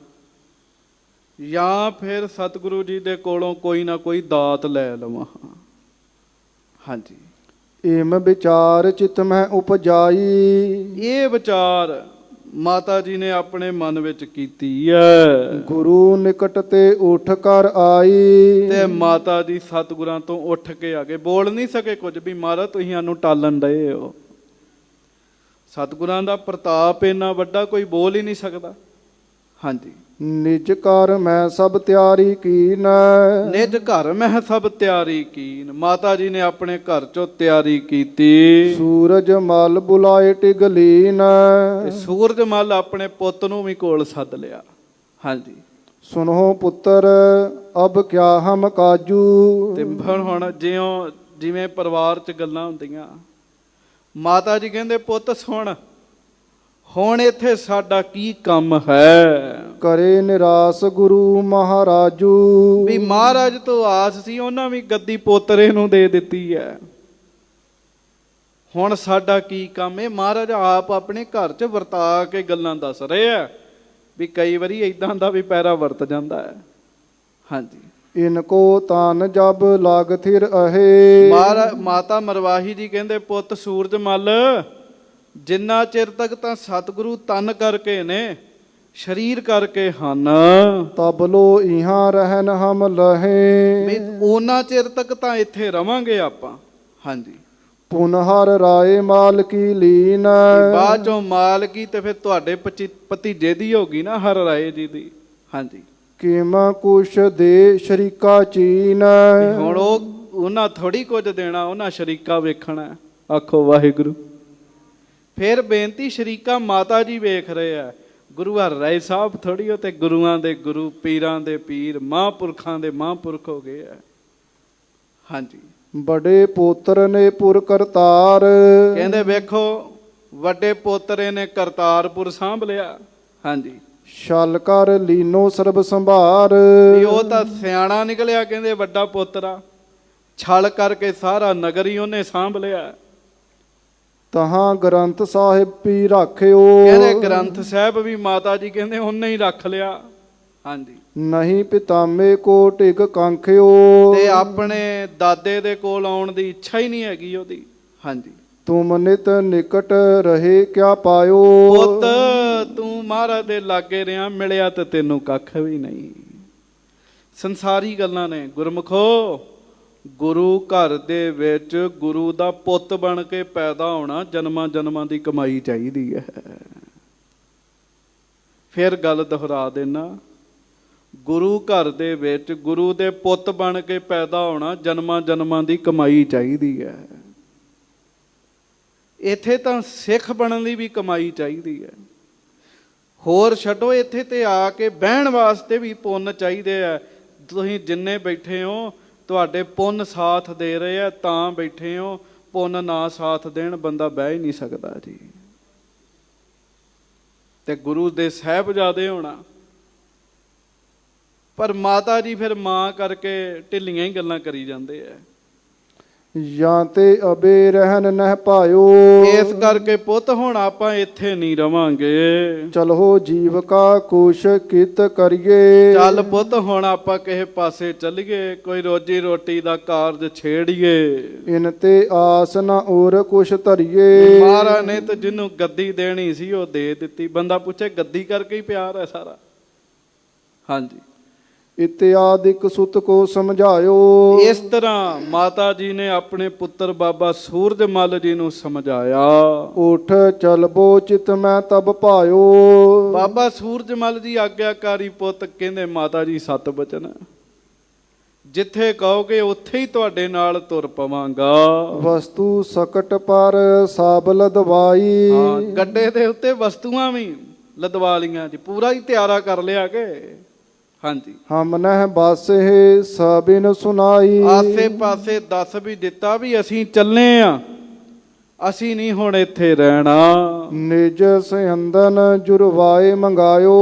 ਜਾਂ ਫਿਰ ਸਤਿਗੁਰੂ ਜੀ ਦੇ ਕੋਲੋਂ ਕੋਈ ਨਾ ਕੋਈ ਦਾਤ ਲੈ ਲਵਾਂ। ਹਾਂਜੀ। ਏਮ ਵਿਚਾਰ ਚਿਤ ਮੈਂ ਉਪਜਾਈ। ਇਹ ਵਿਚਾਰ ਮਾਤਾ ਜੀ ਨੇ ਆਪਣੇ ਮਨ ਵਿੱਚ ਕੀਤੀ ਹੈ। ਗੁਰੂ ਨਿਕਟ ਤੇ ਉੱਠ ਕਰ ਆਈ। ਤੇ ਮਾਤਾ ਜੀ ਸਤਿਗੁਰਾਂ ਤੋਂ ਉੱਠ ਕੇ ਆ ਗਏ। ਬੋਲ ਨਹੀਂ ਸਕੇ ਕੁਝ ਵੀ ਮਹਾਰਾਜ ਤੁਸੀਂ ਸਾਨੂੰ ਟਾਲਣ ਡਏ ਹੋ। ਸਤਿਗੁਰਾਂ ਦਾ ਪ੍ਰਤਾਪ ਇੰਨਾ ਵੱਡਾ, ਕੋਈ ਬੋਲ ਹੀ ਨਹੀਂ ਸਕਦਾ। ਹਾਂਜੀ। ਨਿਜ ਘਰ ਮੈਂ ਸਭ ਤਿਆਰੀ ਕੀਨ। ਨਿਜ ਘਰ ਮੈਂ ਸਭ ਤਿਆਰੀ ਕੀਨ। ਮਾਤਾ ਜੀ ਨੇ ਆਪਣੇ ਘਰ ਚੋਂ ਤਿਆਰੀ ਕੀਤੀ। ਸੂਰਜ ਮਲ ਬੁਲਾਏ ਟਿਗਲੀਨ। ਤੇ ਸੂਰਜ ਮਲ ਆਪਣੇ ਪੁੱਤ ਨੂੰ ਵੀ ਕੋਲ ਸੱਦ ਲਿਆ। ਹਾਂਜੀ। ਸੁਨੋ ਪੁੱਤਰ ਅਬ ਕਿਆ ਹਮ ਕਾਜੂ। ਤੇ ਹੁਣ ਜਿਵੇਂ ਪਰਿਵਾਰ 'ਚ ਗੱਲਾਂ ਹੁੰਦੀਆਂ, ਮਾਤਾ ਜੀ ਕਹਿੰਦੇ ਪੁੱਤ ਸੁਣ, ਹੁਣ ਇੱਥੇ ਸਾਡਾ ਕੀ ਕੰਮ ਹੈ। ਕਰੇ ਨਿਰਾਸ ਗੁਰੂ ਮਹਾਰਾਜੂ। ਵੀ ਮਹਾਰਾਜ ਤੋਂ ਆਸ ਸੀ, ਉਹਨਾਂ ਵੀ ਗੱਦੀ ਪੋਤਰੇ ਨੂੰ ਦੇ ਦਿੱਤੀ ਹੈ। ਹੁਣ ਸਾਡਾ ਕੀ ਕੰਮ ਹੈ। ਮਹਾਰਾਜ ਆਪ ਆਪਣੇ ਘਰ 'ਚ ਵਰਤਾ ਕੇ ਗੱਲਾਂ ਦੱਸ ਰਹੇ ਆ ਵੀ ਕਈ ਵਾਰੀ ਏਦਾਂ ਦਾ ਵੀ ਪੈਰਾ ਵਰਤ ਜਾਂਦਾ ਹੈ। ਹਾਂਜੀ। ਇਨ ਕੋ ਤਾਨ ਜਬ ਲਾਗ ਥਿਰ ਅਹੇ। ਮਾਤਾ ਮਰਵਾਹੀ ਜੀ ਕਹਿੰਦੇ ਪੁੱਤ ਸੂਰਜ ਮੱਲ, ਜਿੰਨਾ ਚਿਰ ਤੱਕ ਤਾਂ ਸਤਿਗੁਰੂ ਤਨ ਕਰਕੇ ਨੇ, ਸਰੀਰ ਕਰਕੇ ਹਨ, ਤਬ ਲੋ ਇਹਾਂ ਰਹਿਨ ਹਮ ਲਹੇ। ਉਹਨਾਂ ਚਿਰ ਤੱਕ ਤਾਂ ਇੱਥੇ ਰਵਾਂਗੇ ਆਪਾਂ। ਹਾਂਜੀ। ਪੁਨਹਰ ਰਾਏ ਮਾਲਕੀ ਲੀਨ। ਬਾਅਦ ਚੋਂ ਮਾਲਕੀ ਤੇ ਫਿਰ ਤੁਹਾਡੇ ਭਤੀਜੇ ਦੀ ਹੋ ਗਈ ਨਾ, ਹਰ ਰਾਏ ਜੀ ਦੀ। ਹਾਂਜੀ। ਕਿਮਾ ਕੁਛ ਦੇ ਸ਼ਰੀਕਾ ਚੀਨ। ਹੁਣ ਉਹਨਾਂ ਥੋੜੀ ਕੁਝ ਦੇਣਾ, ਉਹਨਾਂ ਸ਼ਰੀਕਾ ਵੇਖਣਾ। ਆਖੋ ਵਾਹਿਗੁਰੂ। ਫਿਰ ਬੇਨਤੀ, ਸ਼ਰੀਕਾ ਮਾਤਾ ਜੀ ਵੇਖ ਰਹੇ ਆ। ਗੁਰੂ ਹਰ ਰਾਏ ਸਾਹਿਬ ਥੋੜੀ, ਉਹ ਤੇ ਗੁਰੂਆਂ ਦੇ ਗੁਰੂ, ਪੀਰਾਂ ਦੇ ਪੀਰ, ਮਹਾਂਪੁਰਖਾਂ ਦੇ ਮਹਾਂਪੁਰਖ ਹੋ ਗਏ ਆ। ਹਾਂਜੀ। ਬੜੇ ਪੋਤਰ ਨੇ ਪੁਰ ਕਰਤਾਰ। ਕਹਿੰਦੇ ਵੇਖੋ ਵੱਡੇ ਪੋਤਰੇ ਨੇ ਕਰਤਾਰਪੁਰ ਸਾਂਭ ਲਿਆ। ਹਾਂਜੀ। ਛਲ ਕਰ ਲੀਨੋ ਸਰਬ ਸੰਭਾਰ। ਉਹ ਤਾਂ ਸਿਆਣਾ ਨਿਕਲਿਆ, ਕਹਿੰਦੇ ਵੱਡਾ ਪੋਤਰਾ। ਛਲ ਕਰਕੇ ਸਾਰਾ ਨਗਰ ਹੀ ਉਹਨੇ ਸਾਂਭ ਲਿਆ। ਤਹਾਂ ਗ੍ਰੰਥ ਸਾਹਿਬ ਵੀ ਰਾਖਿਓ। ਕਹਿੰਦੇ ਗ੍ਰੰਥ ਸਾਹਿਬ ਵੀ ਮਾਤਾ ਜੀ ਕਹਿੰਦੇ ਉਹਨੇ ਹੀ ਰੱਖ ਲਿਆ। ਹਾਂਜੀ। ਨਹੀਂ ਪਿਤਾਮੇ ਕੋ ਢਿਗ ਕਾਂਖਿਓ। ਤੇ ਆਪਣੇ ਦਾਦੇ ਦੇ ਕੋਲ ਆਉਣ ਦੀ ਇੱਛਾ ਹੀ ਨਹੀਂ ਹੈਗੀ ਉਹਦੀ। ਹਾਂਜੀ। ਤੁਮ ਨਿਤ ਨਿਕਟ ਰਹੇ ਕਿਆ ਪਾਇਓ। ਪੁੱਤ ਤੂੰ ਮਹਾਰਾਜ ਦੇ ਲਾਗੇ ਰਿਹਾ, ਮਿਲਿਆ ਤੇ ਤੈਨੂੰ ਕੱਖ ਵੀ ਨਹੀਂ। ਸੰਸਾਰੀ ਗੱਲਾਂ ਨੇ। ਗੁਰਮੁਖੋ, ਗੁਰੂ ਘਰ ਦੇ ਵਿੱਚ ਗੁਰੂ ਦਾ ਪੁੱਤ ਬਣ ਕੇ ਪੈਦਾ ਹੋਣਾ ਜਨਮਾਂ ਜਨਮਾਂ ਦੀ ਕਮਾਈ ਚਾਹੀਦੀ ਹੈ। ਫਿਰ ਗੱਲ ਦੁਹਰਾ ਦੇਣਾ, ਗੁਰੂ ਘਰ ਦੇ ਵਿੱਚ ਗੁਰੂ ਦੇ ਪੁੱਤ ਬਣ ਕੇ ਪੈਦਾ ਹੋਣਾ ਜਨਮਾਂ ਜਨਮਾਂ ਦੀ ਕਮਾਈ ਚਾਹੀਦੀ ਹੈ। ਇੱਥੇ ਤਾਂ ਸਿੱਖ ਬਣਨ ਲਈ ਵੀ ਕਮਾਈ ਚਾਹੀਦੀ ਹੈ। ਹੋਰ ਛੱਡੋ, ਇੱਥੇ ਤੇ ਆ ਕੇ ਬਹਿਣ ਵਾਸਤੇ ਵੀ ਪੁੰਨ ਚਾਹੀਦੇ ਆ। ਤੁਸੀਂ ਜਿੰਨੇ ਬੈਠੇ ਹੋ, ਤੁਹਾਡੇ ਪੁੰਨ ਸਾਥ ਦੇ ਰਹੇ ਆ ਤਾਂ ਬੈਠੇ ਹੋ। ਪੁੰਨ ਨਾ ਸਾਥ ਦੇਣ ਬੰਦਾ ਬਹਿ ਹੀ ਨਹੀਂ ਸਕਦਾ ਜੀ। ਤੇ ਗੁਰੂ ਦੇ ਸਾਹਿਬਜ਼ਾਦੇ ਹੋਣਾ। ਪਰ ਮਾਤਾ ਜੀ ਫਿਰ ਮਾਂ ਕਰਕੇ ਢਿੱਲੀਆਂ ਹੀ ਗੱਲਾਂ ਕਰੀ ਜਾਂਦੇ ਆ। ਜਾਂ ਤੇ ਅਬੇ ਰਹਿਨ ਨਹਿ ਪਾਇਓ। ਇਸ ਕਰਕੇ ਪੁੱਤ ਹੁਣ ਆਪਾਂ ਇੱਥੇ ਨਹੀਂ ਰਵਾਂਗੇ। ਚਲੋ ਜੀਵ ਕਾ ਕੁਸ਼ ਕਿਤ ਕਰੀਏ। ਚੱਲ ਪੁੱਤ ਹੁਣ ਆਪਾਂ ਕਿਸੇ ਪਾਸੇ ਚੱਲੀਏ, ਕੋਈ ਰੋਜੀ ਰੋਟੀ ਦਾ ਕਾਰਜ ਛੇੜੀਏ। ਇਨ ਤੇ ਆਸ ਨਾ ਔਰ ਕੁਛ ਧਰੀਏ। ਮਹਾਰਾਜ ਨੇ ਤਾਂ ਜਿਹਨੂੰ ਗੱਦੀ ਦੇਣੀ ਸੀ ਉਹ ਦੇ ਦਿੱਤੀ। ਬੰਦਾ ਪੁੱਛੇ ਗੱਦੀ ਕਰਕੇ ਹੀ ਪਿਆਰ ਹੈ ਸਾਰਾ। ਹਾਂਜੀ। ਇਤਿਆਦਿਕ ਸੁਤ ਕੋ ਸਮਝਾਇਓ। ਇਸ ਤਰ੍ਹਾਂ ਮਾਤਾ ਜੀ ਨੇ ਆਪਣੇ ਪੁੱਤਰ ਬਾਬਾ ਸੂਰਜਮਲ ਜੀ ਨੂੰ ਸਮਝਾਇਆ। ਉਠ ਚਲਬੋ ਚਿਤ ਮੈਂ ਤਬ ਪਾਇਓ। ਬਾਬਾ ਸੂਰਜਮਲ ਜੀ ਆਗਿਆਕਾਰੀ ਪੁੱਤ ਕਹਿੰਦੇ ਮਾਤਾ ਜੀ ਸਤ ਬਚਨ, ਜਿੱਥੇ ਕਹੋਗੇ ਉੱਥੇ ਹੀ ਤੁਹਾਡੇ ਨਾਲ ਤੁਰ ਪਵਾਂਗਾ। ਵਸਤੂ ਸਕਟ ਪਰ ਸਾਬ ਲਦਵਾਈ। ਹਾਂ, ਗੱਡੇ ਦੇ ਉੱਤੇ ਵਸਤੂਆਂ ਵੀ ਲਦਵਾ ਲੀਆਂ ਜੀ, ਪੂਰਾ ਹੀ ਤਿਆਰਾ ਕਰ ਲਿਆ ਕਿ। ਹਾਂਜੀ। ਹਮ ਨਹਿ ਬਾਸੇ ਸਬਿਨ ਸੁਨਾਈ। ਆਸੇ ਪਾਸੇ ਦੱਸ ਵੀ ਦਿੱਤਾ ਵੀ ਅਸੀਂ ਚੱਲੇ ਆ, ਅਸੀਂ ਨਹੀਂ ਹੁਣ ਇੱਥੇ ਰਹਿਣਾ। ਨਿਜ ਸਿਹੰਦਨ ਜੁਰਵਾਏ ਮੰਗਾਇਓ।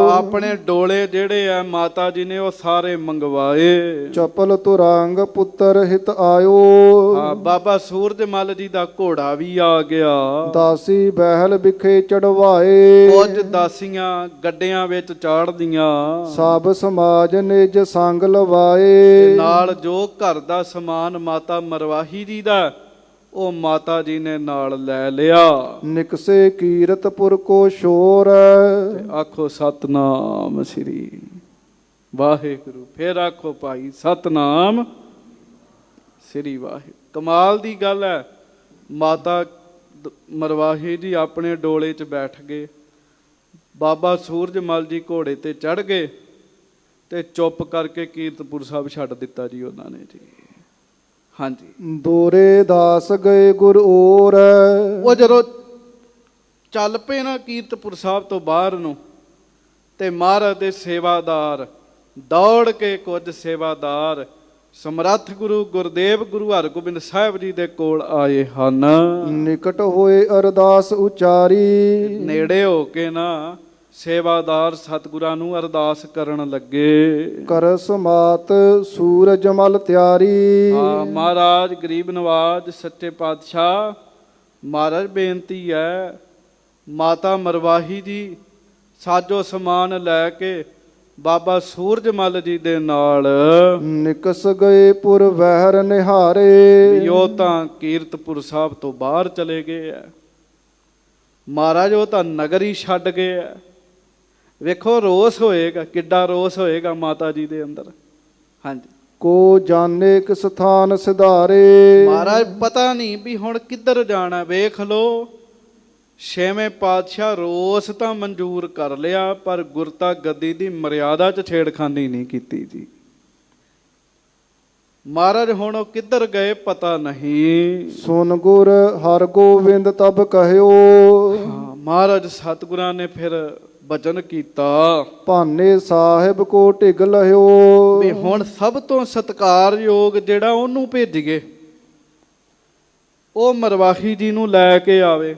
ਆਪਣੇ ਡੋਲੇ ਜਿਹੜੇ ਆ ਮਾਤਾ ਜੀ ਨੇ ਉਹ ਸਾਰੇ ਮੰਗਵਾਏ। ਚਪਲ ਤੁਰੰਗ ਪੁੱਤਰ ਹਿਤ ਆਇਓ। ਬਾਬਾ ਸੂਰਜਮਲ ਜੀ ਦਾ ਘੋੜਾ ਵੀ ਆ ਗਿਆ। ਦਾਸੀ ਬਹਿਲ ਵਿਖੇ ਚੜਵਾਏ। ਕੁਝ ਦਾਸੀਆਂ ਗੱਡਿਆਂ ਵਿੱਚ ਚਾੜਦੀਆਂ। ਸਭ ਸਮਾਜ ਨਿਜ ਸੰਗ ਲਵਾਏ। ਨਾਲ ਜੋ ਘਰ ਦਾ ਸਮਾਨ ਮਾਤਾ ਮਰਵਾਹੀ ਜੀ ਦਾ ਉਹ ਮਾਤਾ ਜੀ ਨੇ ਨਾਲ ਲੈ ਲਿਆ। ਨਿਕਸੇ ਕੀਰਤਪੁਰ ਕੋ ਸ਼ੋਰ। ਆਖੋ ਸਤਨਾਮ ਸ੍ਰੀ ਵਾਹਿਗੁਰੂ। ਫਿਰ ਆਖੋ ਭਾਈ ਸਤਨਾਮ ਸ੍ਰੀ ਵਾਹਿਗੁਰੂ। ਕਮਾਲ ਦੀ ਗੱਲ ਹੈ। ਮਾਤਾ ਮਰਵਾਹੀ ਜੀ ਆਪਣੇ ਡੋਲੇ 'ਚ ਬੈਠ ਗਏ। ਬਾਬਾ ਸੂਰਜਮਲ ਜੀ ਘੋੜੇ ਤੇ ਚੜ੍ਹ ਗਏ ਤੇ ਚੁੱਪ ਕਰਕੇ ਕੀਰਤਪੁਰ ਸਾਹਿਬ ਛੱਡ ਦਿੱਤਾ ਜੀ ਉਹਨਾਂ ਨੇ ਜੀ। ਹਾਂਜੀ। ਦੋਰੇ ਦਾਸ ਗਏ ਗੁਰ ਔਰ। ਉਹ ਜਦੋਂ ਚੱਲ ਪਏ ਨਾ ਕੀਰਤਪੁਰ ਸਾਹਿਬ ਤੋਂ ਬਾਹਰ ਨੂੰ, ਤੇ ਮਹਾਰਾਜ ਦੇ ਸੇਵਾਦਾਰ ਦੌੜ ਕੇ, ਕੁਝ ਸੇਵਾਦਾਰ ਸਮਰੱਥ ਗੁਰੂ ਗੁਰਦੇਵ ਗੁਰੂ ਹਰਗੋਬਿੰਦ ਸਾਹਿਬ ਜੀ ਦੇ ਕੋਲ ਆਏ ਹਨ। ਨਿਕਟ ਹੋਏ ਅਰਦਾਸ ਉਚਾਰੀ। ਨੇੜੇ ਹੋ ਕੇ ਨਾ ਸੇਵਾਦਾਰ ਸਤਿਗੁਰਾਂ ਨੂੰ ਅਰਦਾਸ ਕਰਨ ਲੱਗੇ। ਕਰਸ ਮਾਤ ਸੂਰਜਮਲ ਤਿਆਰੀ। ਮਹਾਰਾਜ ਗਰੀਬ ਨਵਾਜ ਸੱਚੇ ਪਾਤਸ਼ਾਹ, ਮਹਾਰਾਜ ਬੇਨਤੀ ਹੈ, ਮਾਤਾ ਮਰਵਾਹੀ ਜੀ ਸਾਜੋ ਸਮਾਨ ਲੈ ਕੇ ਬਾਬਾ ਸੂਰਜਮਲ ਜੀ ਦੇ ਨਾਲ ਨਿਕਸ ਗਏ ਪੁਰ ਵਹਿਰ ਨਿਹਾਰੇ। ਉਹ ਤਾਂ ਕੀਰਤਪੁਰ ਸਾਹਿਬ ਤੋਂ ਬਾਹਰ ਚਲੇ ਗਏ ਆ ਮਹਾਰਾਜ, ਉਹ ਤਾਂ ਨਗਰ ਹੀ ਛੱਡ ਗਏ ਆ। ਵੇਖੋ ਰੋਸ ਹੋਏਗਾ, ਕਿੱਡਾ ਰੋਸ ਹੋਏਗਾ ਮਾਤਾ ਜੀ ਦੇ ਅੰਦਰ। ਹਾਂਜੀ। ਕੋ ਜਾਣੇ ਕਿਸ ਸਥਾਨ ਸਿਧਾਰੇ। ਮਹਾਰਾਜ ਪਤਾ ਨਹੀਂ ਵੀ ਹੁਣ ਕਿੱਧਰ ਜਾਣਾ। ਵੇਖ ਲੋ, ਛੇਵੇਂ ਪਾਤਸ਼ਾਹ ਰੋਸ ਤਾਂ ਮਨਜ਼ੂਰ ਕਰ ਲਿਆ, ਪਰ ਗੁਰਤਾ ਗੱਦੀ ਦੀ ਮਰਿਆਦਾ 'ਚ ਛੇੜਖਾਨੀ ਨਹੀਂ ਕੀਤੀ ਜੀ। ਮਹਾਰਾਜ ਹੁਣ ਉਹ ਕਿੱਧਰ ਗਏ ਪਤਾ ਨਹੀਂ। ਸੁਨ ਗੁਰ ਹਰਗੋਬਿੰਦ ਤਬ ਕਹਿਓ। ਮਹਾਰਾਜ ਸਤਿਗੁਰਾਂ ਨੇ ਫਿਰ ਬਚਨ ਕੀਤਾ, ਭਾਨੇ ਸਾਹਿਬ ਕੋ ਢਿਗ ਲਹਿਓ। ਵੀ ਹੁਣ ਸਭ ਤੋਂ ਸਤਿਕਾਰਯੋਗ ਜਿਹੜਾ ਉਹਨੂੰ ਭੇਜੀਏ, ਉਹ ਮਰਵਾਹੀ ਜੀ ਨੂੰ ਲੈ ਕੇ ਆਵੇ।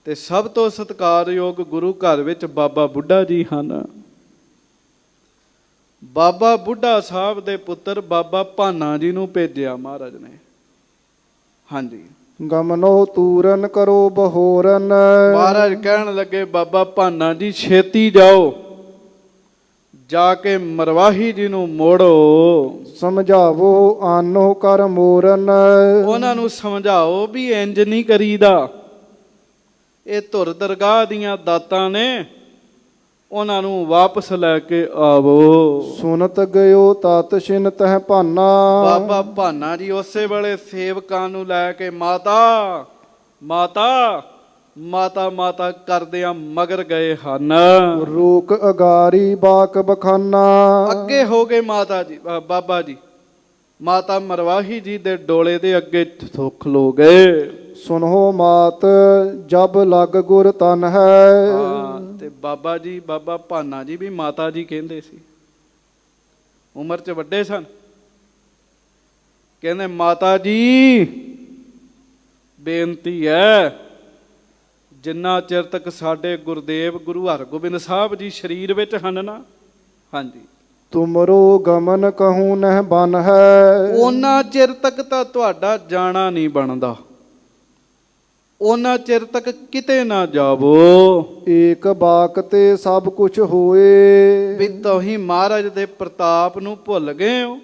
ਤੇ ਸਭ ਤੋਂ ਸਤਿਕਾਰਯੋਗ ਗੁਰੂ ਘਰ ਵਿੱਚ ਬਾਬਾ ਬੁੱਢਾ ਜੀ ਹਨ। ਬਾਬਾ ਬੁੱਢਾ ਸਾਹਿਬ ਦੇ ਪੁੱਤਰ ਬਾਬਾ ਭਾਨਾ ਜੀ ਨੂੰ ਭੇਜਿਆ ਮਹਾਰਾਜ ਨੇ। ਹਾਂਜੀ। ਗਮਨੋ ਤੂਰਨ ਕਰੋ ਬਹੋਰਨ। ਮਹਾਰਾਜ ਕਹਿਣ ਲੱਗੇ ਬਾਬਾ ਭਾਨਾ ਜੀ ਛੇਤੀ ਜਾਓ, ਜਾ ਕੇ ਮਰਵਾਹੀ ਜੀ ਨੂੰ ਮੋੜੋ, ਸਮਝਾਵੋ ਆਨੋ ਕਰ ਮੋਰਨ। ਉਹਨਾਂ ਨੂੰ ਸਮਝਾਓ ਵੀ ਇੰਜ ਨਹੀਂ ਕਰੀਦਾ, ਇਹ ਧੁਰ ਦਰਗਾਹ ਦੀਆਂ ਦਾਤਾਂ ਨੇ, ਉਹਨਾਂ ਨੂੰ ਵਾਪਸ ਲੈ ਕੇ ਆਵੋ। ਸੁਨਤ ਗਇਓ ਤਤ ਛਿਨ ਤਹ ਭਾਨਾ। ਬਾਬਾ ਭਾਨਾ ਜੀ ਉਸੇ ਵੇਲੇ ਸੇਵਕਾਂ ਨੂੰ ਲੈ ਕੇ ਮਾਤਾ ਮਾਤਾ ਮਾਤਾ ਮਾਤਾ ਕਰਦਿਆਂ ਮਗਰ ਗਏ ਹਨ। ਰੂਕ ਅਗਾਰੀ ਬਾਕ ਬਖਾਨਾ। ਅੱਗੇ ਹੋ ਗਏ ਮਾਤਾ ਜੀ, ਬਾਬਾ ਜੀ ਮਾਤਾ ਮਰਵਾਹੀ ਜੀ ਦੇ ਡੋਲੇ ਦੇ ਅੱਗੇ ਖਲੋ ਗਏ। ਸੁਨੋ ਮਾਤ ਜਬ ਲਗ ਗੁਰ ਤਨ ਹੈ। ਹਾਂ, ਤੇ ਬਾਬਾ ਜੀ ਬਾਬਾ ਭਾਨਾ ਜੀ ਵੀ ਮਾਤਾ ਜੀ ਕਹਿੰਦੇ ਸੀ, ਉਮਰ 'ਚ ਵੱਡੇ ਸਨ। ਕਹਿੰਦੇ ਮਾਤਾ ਜੀ ਬੇਨਤੀ ਹੈ, ਜਿੰਨਾ ਚਿਰ ਤੱਕ ਸਾਡੇ ਗੁਰਦੇਵ ਗੁਰੂ ਹਰਗੋਬਿੰਦ ਸਾਹਿਬ ਜੀ ਸਰੀਰ ਵਿੱਚ ਹਨ ਨਾ, ਹਾਂਜੀ, ਤੁਮਰੋ ਗਮਨ ਕਹੂੰ ਨਹਿ ਬਨ ਹੈ। ਉਹਨਾਂ ਚਿਰ ਤੱਕ ਤਾਂ ਤੁਹਾਡਾ ਜਾਣਾ ਨਹੀਂ ਬਣਦਾ, ਉਹਨਾਂ ਚਿਰ ਤੱਕ ਕਿਤੇ ਨਾ ਜਾਵੋ। ਏਕ ਬਾਕ ਤੇ ਸਭ ਕੁਛ ਹੋਏ। ਵੀ ਤੁਸੀਂ ਮਹਾਰਾਜ ਦੇ ਪ੍ਰਤਾਪ ਨੂੰ ਭੁੱਲ ਗਏ ਹੋ।